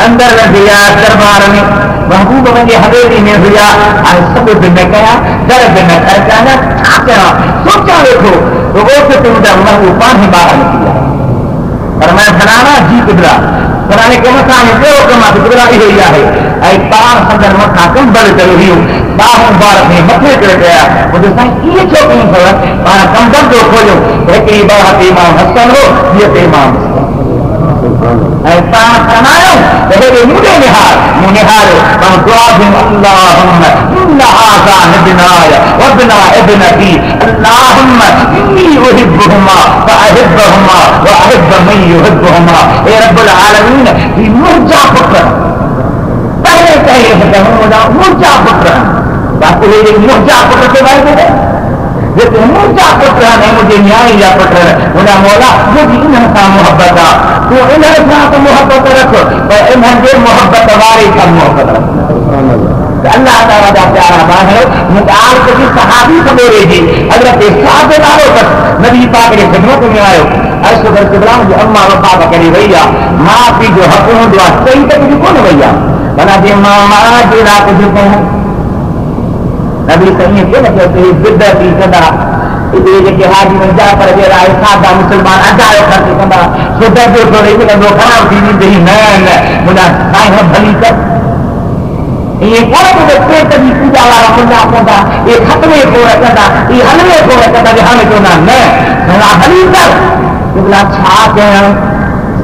अंदर रहिया दरबार में महबूब वञे हवेली में हुआ ऐं सभु बि न कया दर बि न खर्चाया छा कयां सोचा वेठो रुगो त तुंहिंजा महबूब पाण ॿाहिरि निकिरी आया पर मैं फलाना जी किबरा फलाने कम सां ॿियो कमु आहे किबरा इहो ई आहे ऐं पाण संदर मथां कंबल करे हुयो ॿारहं ॿार खे मथे करे कया मुंहिंजो साईं इहे छो कयूं अथव पाण कंबल थो खोलियो हिकिड़ी ॿार ते इमाम हसन हो ॿिए ते इमाम ऐं पाण फरमायो त हेॾे मूं निहारियो पाण दुआ कयूं अल्लाहुम्मा इन्ना हाज़ा इब्नाया व इब्ना इब्नती अल्लाहुम्मा इन्नी उहिब्बुहुमा व अहिब्बुहुमा व अहिब्बु मन युहिब्बुहुमा ए रब्बुल आलमीन ही मुंहिंजा पुट पहले कहे त मुंहिंजा पुट बाक़ी हे मुंहिंजा पुट खे वाइदो जेके मुंहिंजा पुट आहिनि मुंहिंजे न्याय जा पुट मुंहिंजा मौला मुंहिंजी इन्हनि सां मुहबत आहे तूं इन्हनि सां त मुहबत रख पर इन्हनि जे मुहबत वारे सां मुहबत रख अल्लाह ताला जा प्यारा ॿार मुकाल कजी सहाबी सवेरे जी हज़रत साद नालो अथसि नबी पाक जे ख़िदमत में आयो असगर किबरा जी अम्मा वफ़ात करे वई आहे माउ पीउ जो हक़ हूंदो आहे चई त कुझु कोन वई आहे भला जे मां जे लाइ कुझु कयूं नबी कहीं के न कहते बिदत ही कंदा इते जेके हाजी वंजा पर जे लाइ सादा मुस्लमान अजायो ख़र्च कंदा सुदा जो थोरे मिलंदो ख़राब थी वेंदी न न मुंहिंजा साईं भली कर ईअं कोन थो त पेट जी पूजा वारा कंदा कंदा इहे खतमे खोड़ कंदा इहे हलवे खोड़ कंदा जे हाणे चवंदा न भली कर केॾा छा कयां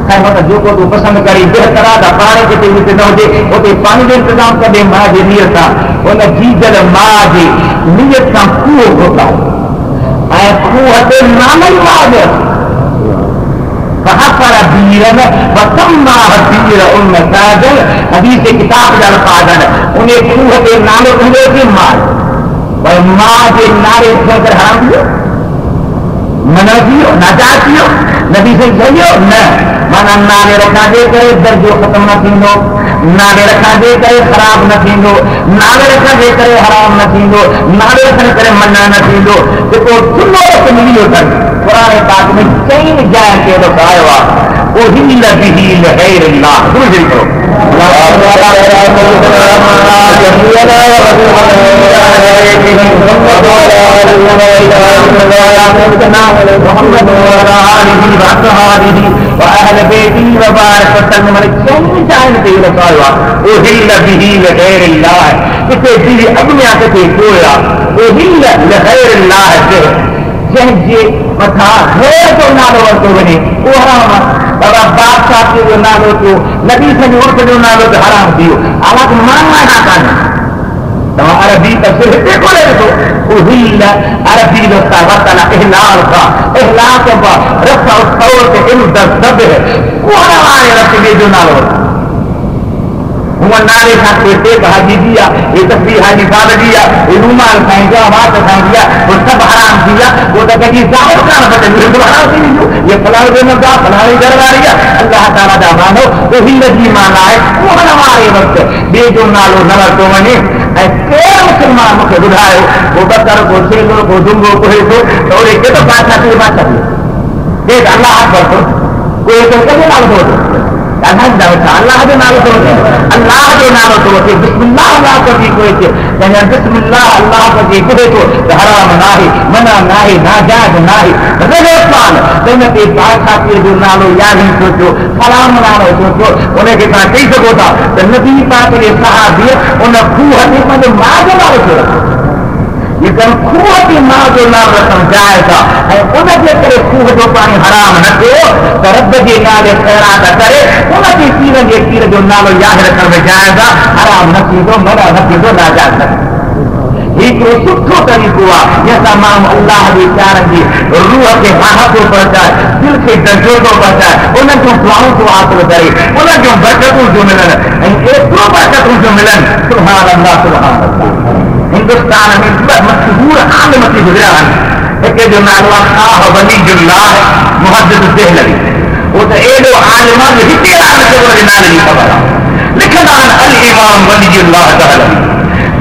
साईं मतिलबु जेको तूं पसंदि करी बहितर आहे त पाणी किथे जिते न हुजे उते पाणी जो इंतज़ाम कॾे माउ जे नीयत सां उन जीजल माउ जे नीयत सां खूह घोटाए ऐं खूह ते नाम ई माउ فحفر بيرا وسماه بير ساجل حديث كتاب जा अल्फाज़ उन खूह ते नालो हुंदो की मां पर मां जे नाले सां हराम थियो मना थियो नाजात थियो नबी से चयो न माना नाले रखा जे करे दर्जो खत्म न थींदो नाले रखा जे करे खराब न थींदो नाले रखा जे करे हराम न थींदो नाले रखण करे मना न थींदो जेको चुनो रख मिलियो अथनि क़ुरान पाक में 4 जाइ ते ॿुधायो आहे उहिल बिही लगैर अल्लाह गुरु करो मोहम्मद व आलिहि व असहाबिहि व अहल बैति व बारक वसल्लम चङी जाइन ते ॿुधायो आहे उहिल बिही लगैर अल्लाह किथे दिलि अॻियां किथे पोयां उहिल लगैर अल्लाह जंहिंजे मथां गैर जो नालो वरितो वञे उहो हराम आहे बाबा बादशाह जो नालो थियो नबी सॼो उर्फ जो नालो त हराम थी वियो हालांकि माना न कान्हे तव्हां अरबी तफ़सीर हिते कोन्हे ॾिठो उहिल अरबी रस्ता वतन इहलाल खां इहलाल चइबो आहे रस्ता तौर ते इन दब कोन वारे रस्ते जो नालो हुआ नाले सां कोई हाजी जी आहे ये तस्वीर हाजी साहब जी आहे ये रूमाल साईं जो आवाज़ साईं जी आहे वो सभु हराम थी विया वो त कॾहिं ज़ाहिर कान बचंदी हराम थी वेंदियूं ये फलाणे जो नंदा फलाणे घर वारी आहे अल्लाह ताला जा मानो उहिल जी माना आहे कोन वारे वक़्तु ॿिए जो नालो न वरितो वञे ऐं केरु मुस्लमान मूंखे ॿुधायो को बकर को छेलो को डुंगो को हेठो त ओड़े केॾो बादशाह ते बादशाह थियो केरु अलाह अकबर कोई त कॾहिं नालो थो अल्लाह जो नालो तो अल्लाह जो नालो तो बिस्मिल्लाह अल्लाह को जी कोई थे यानी बिस्मिल्लाह अल्लाह को जी कोई तो हराम नाही मना नाही नाजायज नाही रेगिस्तान तने ते पाक खातिर जो नालो याद ही सोचो सलाम नालो सोचो उन्हें के साथ कई सको था तो नबी पाक ने सहाबी उन खूह ने मन मां जो नालो रखो लेकिन खूह की मां जो नाम रखण जायज़ है उनके करे खूह जो पानी हराम न थियो तो रब जे नाले खैरात करे उनके पीर जे पीर जो नालो याद रखण में जायज़ है हराम न थींदो मना न थींदो नाजायज़ न हिकिड़ो सुठो तरीक़ो आहे जंहिं सां माण्हू अल्लाह जे प्यारनि जी रूह खे राहतो पहुचाए दिलि खे दर्जो पहुचाए उन जूं दुआऊं थो हासिल करे उन जूं बरकतूं जो मिलनि ऐं एतिरो बरकतूं जो मिलनि सुभान अल्लाह सुभान अल्लाह हिंदुस्तान में मशहूर आलिम थी गुज़रिया आहिनि हिकु जो नालो आहे शाह वलीउल्लाह मुहद्दिस देहलवी वो तो एॾो आलिम आहे जो हिते आलिम खे उनजे नाले जी ख़बर आहे लिखंदा आहिनि अल इमाम वलीउल्लाह देहलवी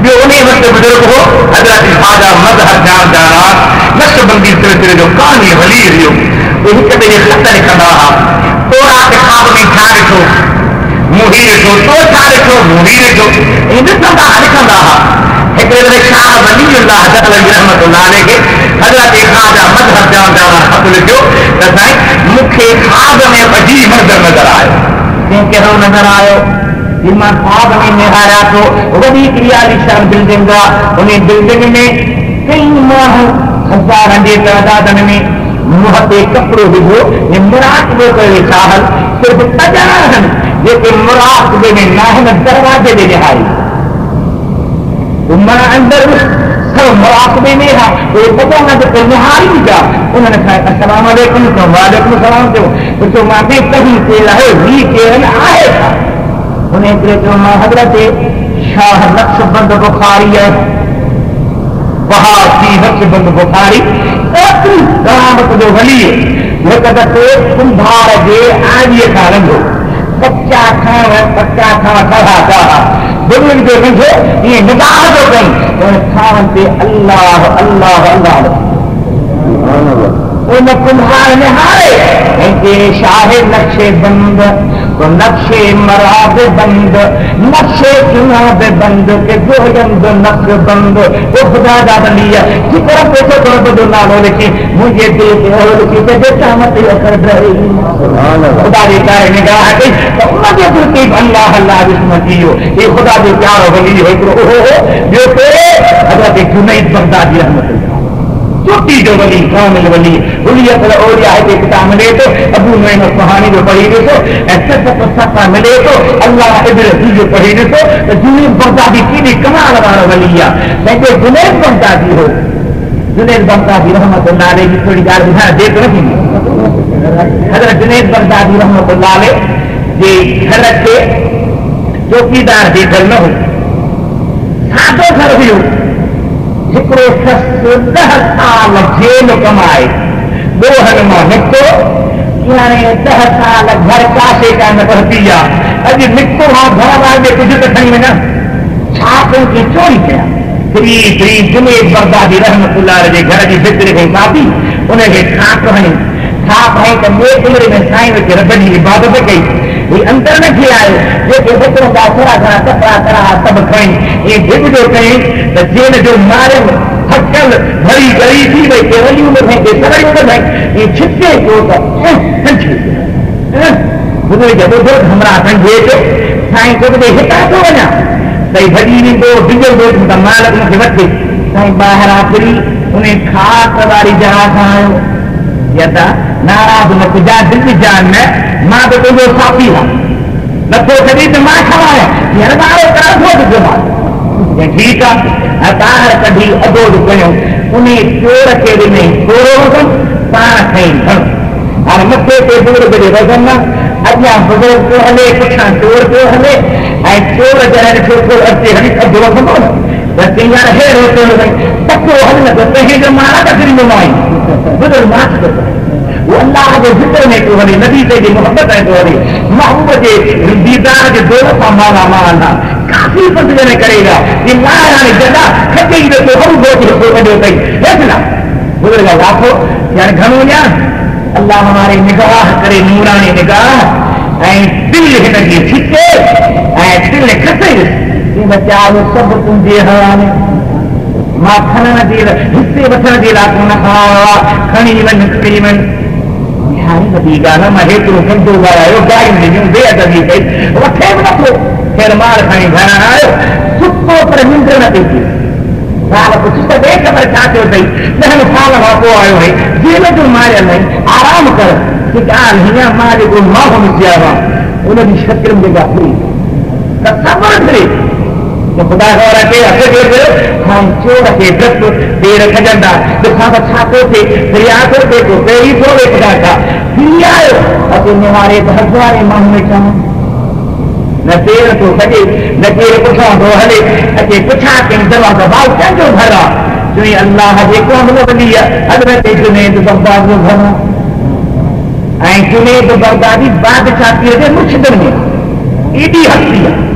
ॿियो उन वक़्तु बुज़ुर्ग हो हज़रत ख़्वाजा मज़हर जान जाना नक्शबंदी सिलसिले जो कानी वली हुयो उहे हिक ॿिए खे ख़त लिखंदा हुआ तौरात ख़्वाब में छा ॾिठो मूं हीउ ॾिठो तो छा ॾिठो मूं हीउ ॾिठो ईअं ॾिसंदा लिखंदा हुआ हिकिड़े दफ़े शाह वलीउल्लाह देहलवी रहमतुल्लाह अलैह खे हज़रत ख़्वाजा मज़हर जान जाना ख़त लिखियो त साईं मूंखे ख़्वाब में अजीब मंज़र नज़र आयो कहिड़ो नज़र आयो मां ख़्वाब में निहारिया थो वॾी आलीशान बिल्डिंग आहे उन बिल्डिंग में कई माण्हू हज़ारनि जे तइदाद में मुंहं ते कपिड़ो विझो ऐं मुराक़बो कयो वेठा आहिनि सिर्फ़ु तॾहिं आहिनि जेके मुराक़बे में न आहिनि दरवाज़े ते निहारी मां अंदरि सब मुराक़बे में हा उहे पता न निहारी जा उन्हनि खां अस्सलाम वालेकुम चयो वालेकुम सलाम चयो ॾिसो मां बि कहीं केरु आहे ही केरु आहे छा उन चयो मां हज़रत शाह नक्शबंद बुखारी आहे वहाबी नक्शबंद बुखारी एतिरी करामत जो वली हिकु दफ़े कुंभार जे आड़ीअ खां रंधो कचा खां खड़ा कया दुनिया जो रंधो ईअं निगाह जो कई खाण ते अल्लाह अल्लाह अल्लाह उन कुंभार निहारे ऐं शाह नक्शे बंद तो नक्शे मराब बंद नक्शे चुनाव बंद के गोयंद नक्श बंद वो खुदा दा वली है कि तरह पैसे तरफ जो नालो लिखी मुझे दिल के और लिखी ते बेटा मत यो कर रही सुभान अल्लाह खुदा दी कार निगाह कई तो उनके दिल के अल्लाह अल्लाह बिस्मिल्लाह ये खुदा जो प्यारो वली है ओ जो के हजरत जुनैद बगदादी रहमतुल्लाह छोटी जो वली कामिल वली उलियत औलिया है किताब मिले तो अबू नईम सुहानी जो पढ़ी ॾिसो ऐं सफ़ा मिले तो अल्लाह इब्राहिम जो पढ़ी ॾिसो तो जुनैद बगदादी केॾी कमाल वारो वली आहे पंहिंजो जुनैद बगदादी हो जुनैद बगदादी रहमतुल्लाह अलैह जी थोड़ी ॻाल्हि ॿुधायां देरि न थींदी हज़रत जुनैद बगदादी रहमतुल्लाह अलैह जे घर ते चौकीदार जे घर न हो सादो घर हुयो हिकिड़ो शख़्स 10 साल जेल कमाए ॾोहनि मां निकितो हाणे 10 साल घर कासे का न पहुती आहे अॼु निकितो हा घर वारे कुझु त खणी वञा छा कयो चोरी कया फ्री फ्री जुनैद बगदादी रहमतुल्लाह जे घर जी भितर खे कापी उनखे खाक हणी खाक हणी त ॿिए कमरे में साईं वेठे रब जी इबादत कई भई अंदर न थी आयो जेके भितर था थोरा घणा कपिड़ा कड़ा सभु खणी ईअं भिगड़ो कई त जेल जो मारियल थकल भरी गरी थी वई के वलियूं में के सड़ियूं में ईअं छिके पियो त ॿुधो ॿुधो हमरा सम्झे थो साईं को ॿुधे हितां थो वञा साईं भॼी वेंदो डिॼंदो त मालिक मूंखे वठे साईं ॿाहिरां फिरी उन खाक वारी जॻह खां आयो या त नाराज़ न तुंहिंजा दिलि जान न मां त तुंहिंजो साथी आहे नथो छॾी त मां खवाया हींअर ॿाहिरि करणो थो ॾिसो ठीकु आहे ऐं ॿाहिरि कढी अधो कयूं उन चोर खे ॾिनई थोरो वज़न पाण खई खणो हाणे मथे ते बुज़ुर्ग जो वज़न अॻियां बुज़ुर्ग पियो हले पुठियां चोर पियो हले ऐं चोर जॾहिं ॾिठो थोरो अचे हली अधु वज़ंदो न त हींअर हेड़ो चयो भई तकियो हल न त तंहिंजो मां न कढंदो न आई बुज़ुर्ग मां थो वो अल्लाह के जिक्र में तो हले नबी से जी मोहब्बत है तो हले महबूब के दीदार के दौलत का माला माला काफी कुछ जने करेगा ये लायानी जदा खटे ही तो हम बोझ को बने होते है ना बुजुर्ग लाखो यार घणो या अल्लाह हमारे निगाह करे नूरानी निगाह दिल हिनजी छिके दिल खसे बचा सभु तुंहिंजे हवाले मां खणण जे हिस्से वठण जे लाइ कोन खणी वञ खणी वञ वॾी ॻाल्हि मां हेतिरो गंदो ॻाल्हायो गायूं ॾिनियूं बेअदबी कई वठे बि नथो ख़ैर माल खणी घर आयो सुठो पर निंड न थी थी ॻाल्हि पुछी त ॿिए ख़बर छा थियो अथई 10 साल खां पोइ आयो आहे जेल जो मारियल आहिनि आराम कर की ॻाल्हि हीअं मां जेको माण्हू मिसी आयो आहे उनजी शकिल जेका थी त सबर थिए खुदा ख़बर अचे हथ जो चोर खे डप देर खजंदा ॾिसां त छा थो थिए दरिया थो थिए थो पहिरीं थो वे खुदा छा थी आयो अचे निहारे त हज़ारे माण्हू वेठा न देर थो सघे न केरु पुछां थो हले अचे पुछा कई दरवाज़ो भाउ कंहिंजो घर आहे चई अलाह जेको वॾी आहे हज़रत जुनैद बगदाद जो घर आहे ऐं जुनैद बगदादी बादशाह जे मुश्किल में एॾी हस्ती आहे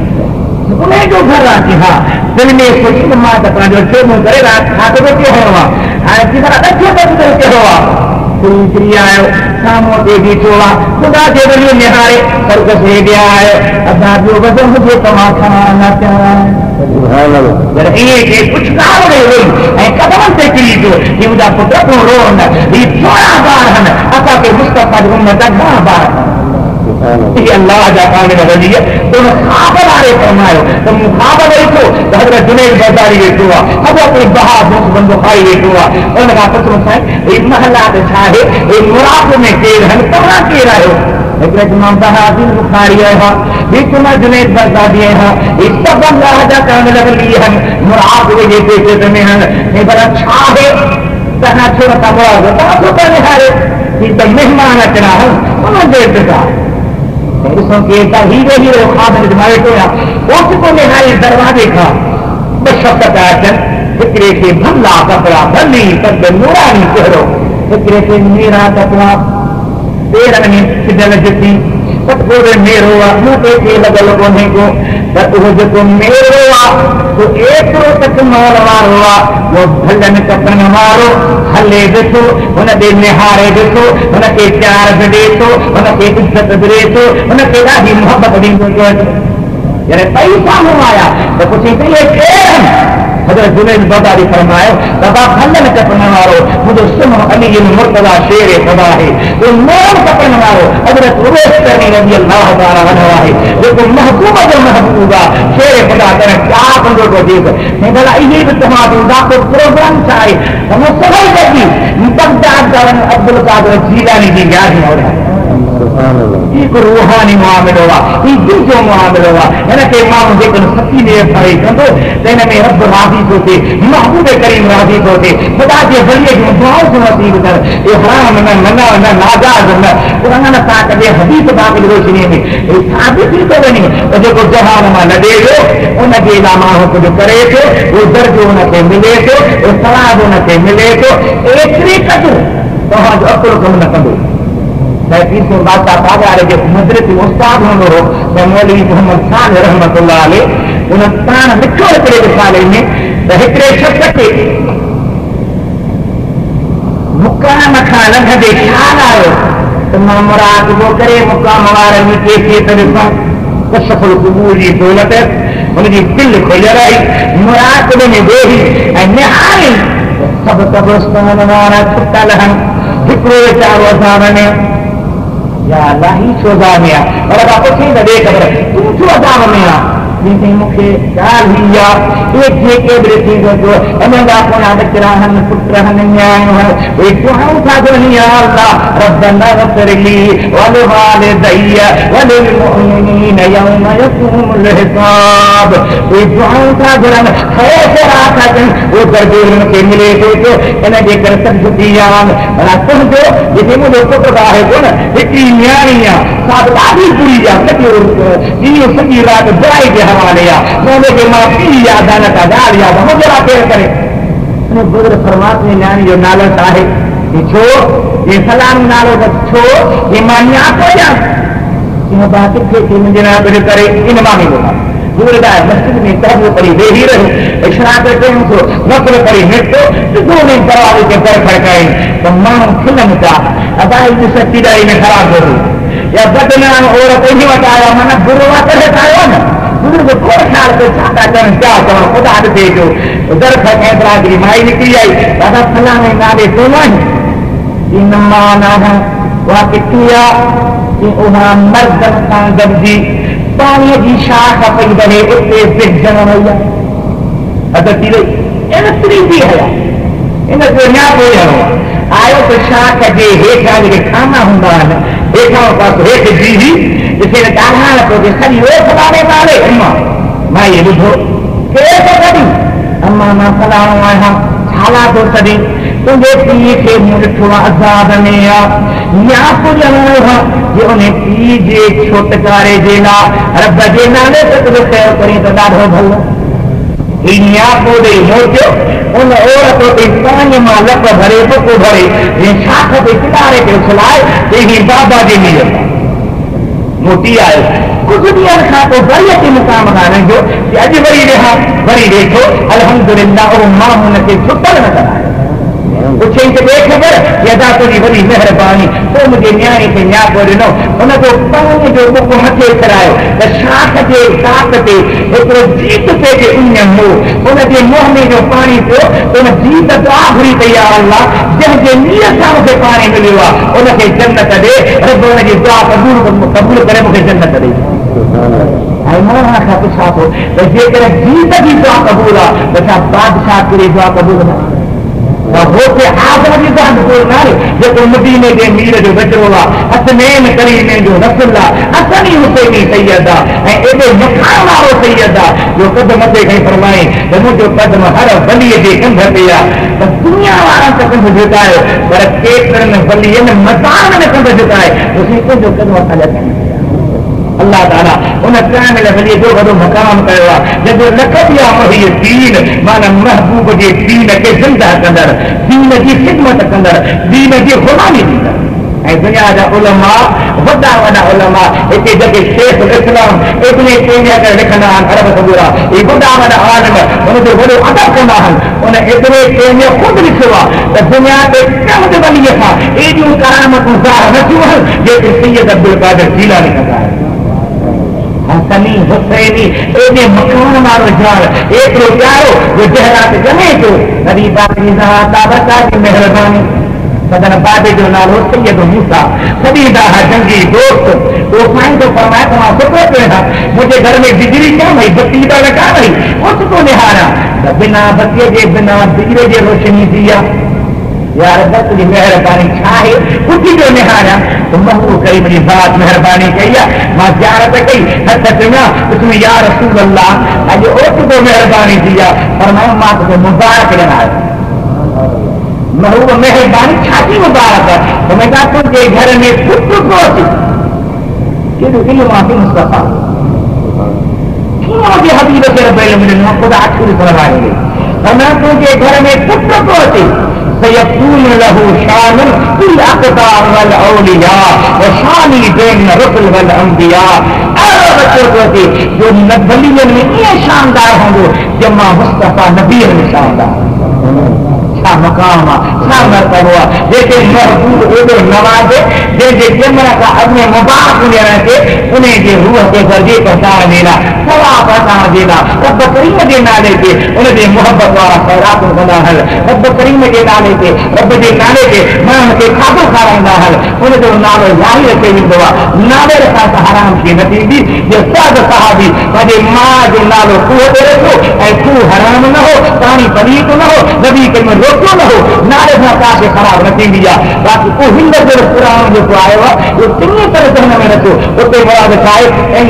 उनजो घर आहे हा दिल में सोची त मां त पंहिंजो चोमो करे राति खाधो पियो हयो आहे ऐं ॾखो कयो आहे फ्री आयो साम्हूं ते बीठो आहे ख़ुदा जे वरी निहारे सर्कस हेॾे आयो असां ॿियो वॾो हुजे त मां खणा न ईअं के कुझु ॻाल्हि वई ऐं कदमनि ते किरी पियो ही मुंहिंजा पुट तूं रो न ही 16 ॿार आहिनि असांखे मुस्तफ़ा जी उम्मत जा 10 ॿार अल्लाह जा कामिल वली तो ख़्वाब वारे फरमायो तो ख़्वाब वही तो हज़रत जुनैद बगदादी वेठो आहे हज़रत बहादुर बंदो खाई वेठो आहे उन खां पुछो साईं ही महला त छा आहे ही मुराद में केरु आहिनि तव्हां केरु आहियो हिकिड़े इमाम बहादुर बुखारी आहियो हिकु मां जुनैद बगदादी आहियां ही सभु अल्लाह जा कामिल वली आहिनि मुराद जे पेट में आहिनि हे भला छा आहे तव्हां छो नथा मुराद तव्हां छो था निहारियो ही त महिमान अचणा आहिनि उन्हनि जो इंतज़ारु ॾिसो के हीरो हीरो ख़्वाब में वेठो आहे ओचितो निहारे दरवाज़े खां 2 शख़्स पिया अचनि हिकिड़े खे भला कपिड़ा भली पग नूरानी चहिरो हिकिड़े खे मेरा कपिड़ा पेरनि में सिधल जुती सतपुर मेरो आहे मूं ते लॻल कोन्हे को त उहो जेको मेरो आहे उहो एतिरो तक माल वारो आहे उहो भलनि कपिड़नि वारो हले ॾिसो हुन ॾे निहारे ॾिसो हुनखे प्यार बि ॾे थो हुनखे इज़त बि ॾे थो हुनखे ॾाढी मोहबत ॾींदो थो जॾहिं ॿई साम्हूं आया त पुछी त इहे केरु आहिनि हज़रत जुनैद बगदादी फरमायो बाबा भलनि कपिड़नि वारो मुंहिंजो सुम्ह अली मुर्तज़ा शेर ख़ुदा आहे उहो नरम कपिड़नि वारो हज़रत उवैस करनी रज़ी अल्लाह ताला अन्हु आहे जेको महबूब जो महबूब आहे शेर ख़ुदा करे प्यार कंदो थो थिए ऐं भला इहे बि तव्हां जो प्रोग्राम छा आहे त मूं सभई लॻी बगदाद जा अब्दुल कादर जीलानी जी ॻाल्हि आहे हिकु रूहानी मुआमिलो आहे ही दिलि जो मुआमिलो आहे हिनखे माण्हू जेकॾहिं सची में फरे कंदो त हिन में रब राज़ी थो थिए महबूब करीम राज़ी थो थिए ख़ुदा जे वलीअ जूं दुआऊं थो नसीब कर इहराम न मना न नाजाज़ न क़ुरान सां कॾहिं हदीस बाक़ी रोशनीअ में साबित थी थो वञे त जेको जहान मां लॾे वियो उनजे लाइ माण्हू कुझु करे थो उहो दर्जो हुनखे मिले थो उहो सवाब हुनखे मिले थो एतिरी क़दुरु तव्हांजो अकुलु कमु न कंदो जो मदरसी उस्ताद हूंदो हो मौलवी मोहम्मद साल रहमतुल्लाह अलैह उन पाण लिखियो हिकिड़े रिसाले में त हिकिड़े शख़्स खे मुक़ाम खां लंघंदे ख़्याल आयो त मां मुराक़बो करे मुक़ाम वारनि जी कैफ़ियत ॾिसां कशफुल क़बूल जी दौलत हुनजी दिलि खुलियल आई मुराक़बे में वेही ऐं निहारी सभु कब्रिस्तान वारा छुटल आहिनि हिकिड़ो वीचारो असां वञे या अलाह ही छो अज़ाब में आहे पर पुछी त ॾे ख़बर तूं छो अज़ाब में आहे मूंखे ॻाल्हि ही आहे उहे जेके बि थींदो पियो अञा पोयां ॾकिरा आहिनि पुट आहिनि न्याणियूं आहिनि उहे दुआऊं था घुरनि या अल्लाह रब्बना ग़फ़िर ली वलिवालिदैय वलिलमुमिनीन यौम यक़ूमुल हिसाब उहे दुआऊं था घुरनि ख़ैर था कनि उहो दर्जो हुनखे मिले थो पियो इन जे करे सभु थी विया आहिनि भला तुंहिंजो जेके मुंहिंजो पुटु आहे कोन हिकिड़ी न्याणी आहे सा बि ॾाढी बुरी आहे ॾींहुं सॼी राति बुराई जे हवाले आहे सोने जे मां पी यादि आहे न का ॻाल्हि यादि आहे मुंहिंजे लाइ केरु करे बुज़ुर्ग फरमात में न्याणी जो नालो छा आहे छो हे सलाम नालो त छो हे मां नियातो ॾियां भाउ किथे थी मुंहिंजे नालो कुझु करे इन मां बि बुज़ुर्ग आहे मस्जिद में तहबो पढ़ी वेही रहियो इशराक कयूं थो नफ़ल पढ़ी निकितो सिधो में दरवाज़े खे दर खड़काई त माण्हू खिलनि था अदा ॾिस चिड़ाई में ख़राबु हो या बदनाम औरत ही बताया मैंने गुरुआ करे आयो न बुजुर्ग को ख्याल से छाता कर क्या चवण खुदा दे जो उधर खैदरा की माई निकली आई दादा फलाणे नाले तो नहीं इन माना है वहां किया कि उहा मर्दन सां गॾिजी पाणीअ जी शाख पई बने उते बिजण वई अदर थी वई एतिरी बि हया इन जो न्यापो ॾियणो आयो त शाख जे हेठां जेके खाना हूंदा आहिनि हेठां पासो हेठि बीही ॾिसे त ॻाल्हाइण पियो कि सॼी उहो फलाणे नाले अम्मा माई ॿुधो केरु थो कढी अम्मा मां फलाणो आहियां छाला थो सॾी तुंहिंजे पीउ खे मूं ॾिठो आहे आज़ाद में आहे न्यापो ॾियणो आहे जे उन पीउ जे छुटकारे जे लाइ रब जे नाले ते कुझु कयो करी त ॾाढो भलो ही न्यापो ॾेई मोटियो उन औरत ते पाणी मां लप भरे बुक भरे ऐं शाख ते किनारे ते उछलाए ते ही बाबा जे मीर मोटी आयो कुझु ॾींहंनि खां पोइ वरी अची मुक़ाम खाने जो कि अॼु वरी रहा वरी वेठो अल्हम्दुलिल्लाह उहो मां हुनखे छुटल न करायो पुछई त ॿिए ख़बर यदा तुंहिंजी वॾी महिरबानी पोइ मुंहिंजे न्याणी खे न्यापो ॾिनो हुनजो पाणी जो बुक मथे करायो त शाख जे ताक ते हिकिड़ो जीत पइजे उन मुंहुं हुनजे मुंहं में जो पाणी पियो त हुन जीत दुआ घुरी पई आहे अल्लाह जंहिंजे नीअ सां मूंखे पाणी मिलियो आहे उनखे जन्नत ॾे रब हुनजी दुआ क़बूल करे मूंखे जन्नत ॾे ऐं मां खां पुछां थो त जेकर जीत जी दुआ क़बूल आहे त छा बादशाह कहिड़ी दुआ क़बूल न होके आज़म जी दुआ क़बूल न आहे जेको मदीने जे मीर जो बचड़ो आहे हसनैन करीमैन जो रसूल आहे हसन हुसैनी सैयद आहे ऐं एॾो मखान वारो सैयद आहे जो क़दम ते खई फरमाए त मुंहिंजो क़दम हर वलीअ जे कंध ते आहे त दुनिया वारनि त कंध झुकायो पर केतिरनि वलीअनि मदान में कंध झुकाए तुंहिंजो क़दम असांजा अल्लाह ताला उन कामिल वली जो वॾो मक़ाम कयो आहे जंहिंजो लक़ब आहे मुहिय दीन माना महबूब जे दीन खे ज़िंदा कंदड़ दीन जी ख़िदमत कंदड़ दीन जी ग़ुलामी कंदड़ ऐं दुनिया जा उलमा वॾा वॾा उलमा हिते जेके शेख इस्लाम इब्न तैमिया करे लिखंदा आहिनि अरब सबूरा ही वॾा वॾा आलिम हुनजो वॾो अदब कंदा आहिनि उन इब्न तैमिया ख़ुदि लिखियो आहे त दुनिया ते कंहिं वलीअ खां एॾियूं करामतूं ज़ाहिर न थियूं आहिनि जेके सैयद अब्दुल क़ादिर जीलानी कंदा आहिनि हसनी हुसैनी एॾे मकान वारो जार एतिरो प्यारो जो जहरात ॼमे थो नबी पाक जी ताबता जी महिरबानी सदन बाबे जो नालो सैयद मूसा सदीदा जंगी दोस्त तो साईं तो फरमाए तव्हां सुठो पियो मुंहिंजे घर में बिजली क्या भई बत्ती त लॻा वई कुझु थो निहारियां त बिना बत्तीअ जे बिना बिजलीअ जी रोशनी थी आहे यार रब जी मेहरबानी छा आहे उथी जो निहारियां तो महबूब कई मुंहिंजी बात मेहरबानी कई आहे मां ज़ियारत कई हथ चुमिया उसमें या रसूल अल्लाह अॼु ओतिरो मेहरबानी थी आहे फरमायो मां तोखे मुबारक ॾिनायो महबूब मेहरबानी छा थी मुबारक आहे तो मैं कहा तुंहिंजे घर में पुटु थो अचे केॾो इल्मु आहे मुस्तफ़ा कीअं मुंहिंजे हबीब खे रब इल्मु ॾिनो ख़ुदा अखियूं फरमाए फरमायो तुंहिंजे घर में पुटु थो अचे सयकून लहू शान कुल अक़दार वल औलिया व शानी बैन रुसल वल अंबिया बच्चों को जो वलियन में ये शानदार होंगे जमा मुस्तफा नबीर में शानदार छा मकाम छा मरतबो जेके महबूब एॾो नवाज़े जंहिंजे जमण खां अॻु में मुबारक ॾियण खे उन जे रूह खे दर्जे पहुचाइण जे लाइ सवाब पहुचाइण जे लाइ रब करीम जे नाले ते उनजे मुहबत वारा ख़ैरातूं कंदा हल रब करीम जे नाले ते रब जे नाले ते माण्हुनि खे खाधो खाराईंदा हल उनजो नालो ज़ाहिर रखे वेंदो आहे नाले रखण सां हराम थी न थींदी जो सभु सहाबी पंहिंजे माउ जो नालो खूह ते रखो ऐं खूह हराम न हो पाणी पलीत न हो नबी करीम रोटियो न हो नाले सां तव्हांखे ख़राब न थींदी आहे बाक़ी पोइ हिंद जो क़ुरान जेको आयो आहे उहो चङी तरह ज़हन में रखो उते मुराद छा आहे ऐं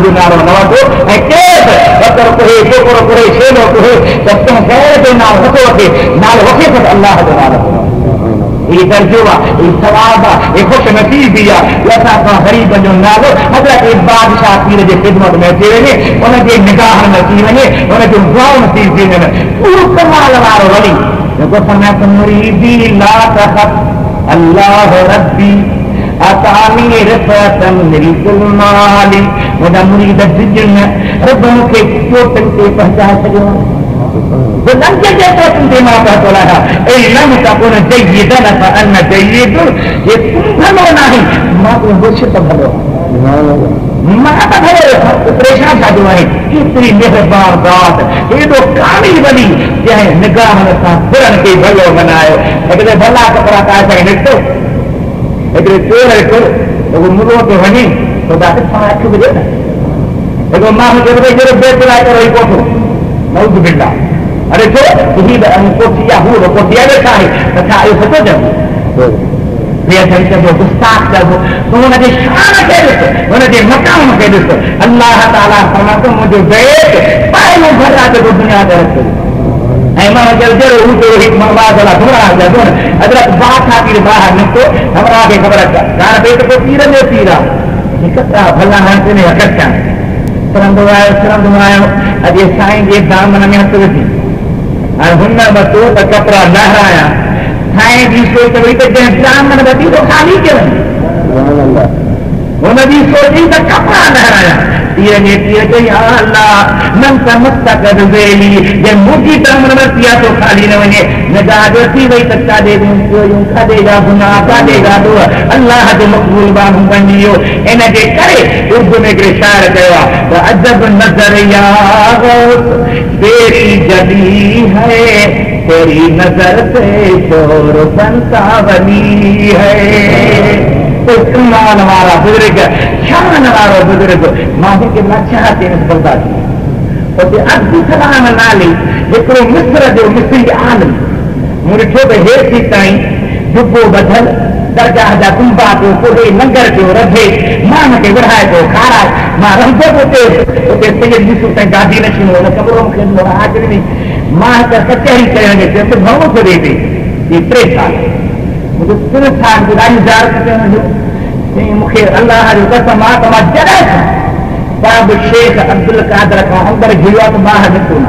जो नालो न वठो ऐं केर बकर कोहे छोकिरो कोहे छेलो कोहे त कंहिं गैर जो नालो नथो वठे नालो वठे त अल्लाह जो नालो ये दर्जो आहे ये सवाब आहे ये खुश नसीबी आहे असां खां ग़रीब जो नालो हज़रत बादशाह पीर जे ख़िदमत में अची वञे उनजे निगाह में अची वञे उनजो दुआऊं नसीब थी वञनि उहो कमाल वारो वली जेको फरमाए मुरीदी ला तख़फ अल्लाह रब्बी अतानी रिफ़तन मिल्कुल माली मुंहिंजा मुरीद जिन रब मूंखे चोटनि ते पहुचाए छॾियो बुलंद जैसा तुम दिमाग का तोला था ए लम तकुन जय्यदन फअन जय्यद ये तुम भलो नहीं मां को मुझसे तो भलो मां तो भलो परेशान था जो है इतनी मेहरबान बात ये तो कामिल बनी जय निगाह में सा पुरन के भलो बनायो अगले भला कपड़ा का ऐसा निकतो अगले चोर है तो वो मुरो के वनी तो बात पाँच बजे ना देखो मां मुझे जरूर बेच ला करो ये कोठो नौज बिल्ला अरे जो तुझी कोठिया हो रो कोठिया बैठा है तथा आयो सतो जब वे जैसे जो गुस्ताख जब तो उन्हें शान के दे उन्हें मकाम के दे अल्लाह ताला फरमाते मुझे बेच पाए में भर आते तो दुनिया दे ऐमा जल जल वो तो एक मरवाद वाला थोड़ा जब अदरक बात आती बाहर निकलो हमरा के खबर गाना बेट को तीर में तीरा निकता भला हंस ने हकता शर्म अॼु साईं जे दामन में हथ विझी हाणे हुन वरितो त कपिड़ा लहराया साईं जी सोच वई त जंहिं दामन वठी तो ख़ाली कयो हुनजी सोची त कपिड़ा लहराया तीर ने तीर चई अल्लाह मन त मस्तक वेली जे मुंहिंजी दामन वरिती आहे तो ख़ाली न वञे निगाह जो थी वई त काॾे ॾियूं खाधे जा गुनाह काॾे ॾाढो अल्लाह जो मक़बूल बान बणी वियो इन जे करे उर्दू में हिकिड़े शाइर कयो आहे त अजब नज़र यार बेटी जदी है तेरी नजर से शोर बनता वली है तो ईमान वारा बुजुर्ग शान वारो बुजुर्ग मां के चाहते हैं बर्दाश्त उते अब्दुल सलाम नाले हिकिड़ो मिस्र जो मिस्री आलम मुर्ठो पे हेठि ताईं जुबो बधल दरगाह जा कुंबा पियो कोॾे लंगर पियो रधे मान खे विढ़ाए पियो खाराए मां रंधो उते सॼे ॾिसूं ताईं गादी न छिनो हुन कमरो मूंखे हाज़िरी में मां हिकु कचहरी करण जे चयो घणो थो ॾे पई 3 साल मुंहिंजो 3 साल जो ॾाढी ज़ारत करण जो चई मूंखे अलाह जो कसम आहे त मां जॾहिं खां बाबू शेख अब्दुल कादर खां अंदर घिरियो आहे त ॿाहिरि निकितो न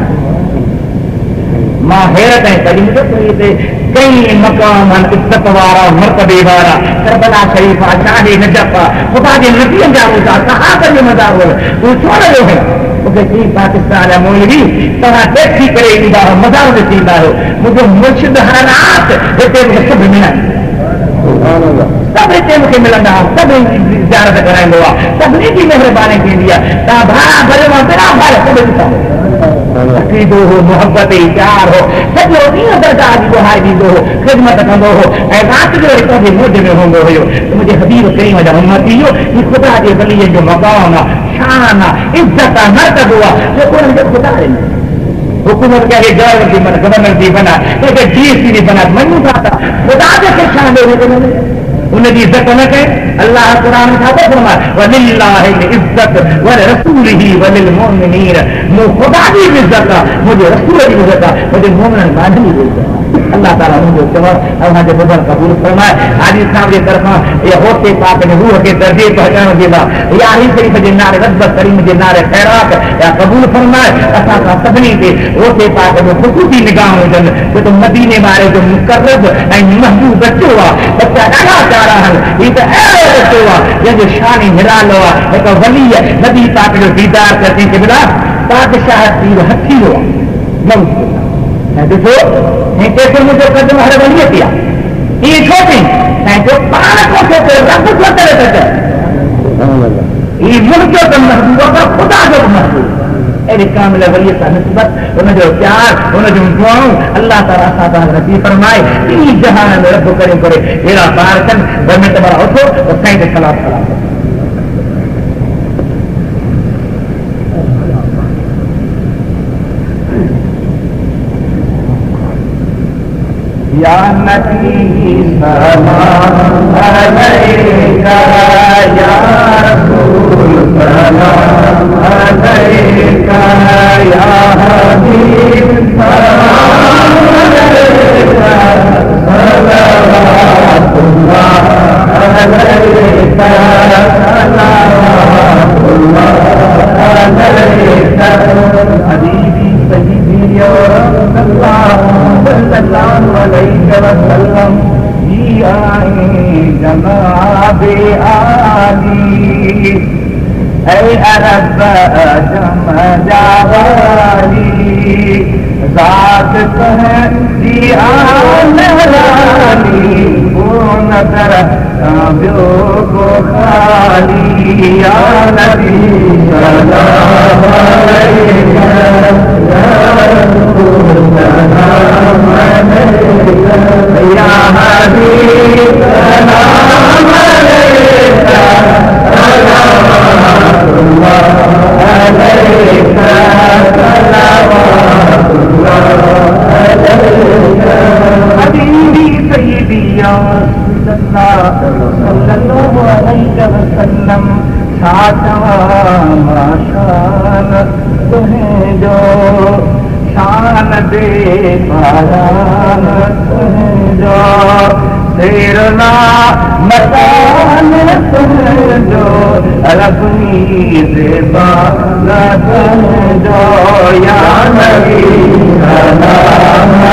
मां हैरत ऐं कढी हिते कई मकाम आहिनि इज़त वारा मर्तबे वारा करबला शरीफ़ आहे शाह नजफ़ आहे ख़ुदा जे नबीअ जा रोज़ा सहाबनि जो मज़ार तूं छो न वियो है मूंखे चई पाकिस्तान जा मौलवी तव्हां देखी करे ईंदा आहियो मज़ार ॾिसींदा आहियो मुंहिंजो मुर्शिद हालात हिते मूंखे सभु मिलनि सभु हिते मूंखे मिलंदा सभु ज़ियारत कराईंदो आहे सभिनी जी महिरबानी थींदी आहे तव्हां भाड़ा भरियो मां बिना भाड़े सभु ॾिसां अक़ीदो हो मोहब्बत प्यार हो सॼो ॾींहुं दरगाह जी दुहाई ॾींदो हो ख़िदमत कंदो हो ऐं राति जो हिकु जे मौज में हूंदो हुयो मुंहिंजे हबीब करीम जा उम्मती हो हीउ ख़ुदा जे वलीअ जो मक़ाम आहे शान आहे इज़त आहे मर्तबो आहे जेको हुननि खे ख़ुदा ॾिनो हुकूमत के गवर्नर जी बना DSP जी बना मञूं था त ख़ुदा जे खे शान ॾिनो उनकी इज्जत न करें अल्लाह कुरान में छातो फरमाए वलिल्लाहिल इज्जत वलिरसूलिही वलिलमुमिनीन मो खुदा जी इज्जत आहे मुझे रसूल जी इज्जत आहे मुझे मोमिनन बांधनी इज्जत आहे अल्लाह ताला मुझे चवण अल्लाह जे बदल कबूल फरमाए हाजी साहब जे तरफां ये होते पाक ने रूह के दर्जे पहुंचाइण जे लाइ या ही शरीफ जे नाले रब्बत करीम जे नाले खैरात या कबूल फरमाए असां खां सभिनी ते होते पाक जो ख़ुशूसी निगाह हुजनि जो तो मदीने वारे जो मुकर्रब ऐं महबूब बच्चो आहे बच्चा ॾाढा प्यारा आहिनि हीउ त अहिड़ो बच्चो आहे जंहिंजो शान ई निरालो आहे हिकु वली नबी पाक जो दीदार करी के बिना बादशाह तीर हथी हो ऐं ॾिसो ऐं केतिरो मुंहिंजो कदम हर वलीअ ते आहे इहे छो थी ऐं जो पाण कोठे ते रब छो करे थो चए हीउ मुंहिंजो त महबूब आहे ख़ुदा जो बि महबूब अहिड़े कामिल वलीअ सां निस्बत हुनजो प्यार हुनजूं दुआऊं अल्लाह ताला असां तव्हां नसीब फरमाए इन जहान में रब करे करे अहिड़ा ॿार अचनि ॿ मिंट वारा उथो त साईं ते सलाम सलाम या नबी सलाम अलैका या रसूल सलाम अलैका या हबीब सलाम अलैका सलावतुल्लाह अलैका सलावतुल्लाह अलैका हबीबी सय्यदी या सल्लल्लाहु अलैहि वसल्लम या जनाबे आली ऐ अरब जम जावाली ذات کہے دیان رالی وہ نظر کعبیوں کو خالی یا نبی سلام علیکہ یا رسول سلام علیکہ یا حبیب سلام علیکہ صلوات اللہ علیکہ صلوات حبیبی سیدی یا رسول اللہ صلی اللہ علیہ وسلم شاہ شان تمہیں جو شان دے پایان تمہیں جو تیرنا مکان تمہیں جو ربنی زیبان تمہیں جو یا نبی سلام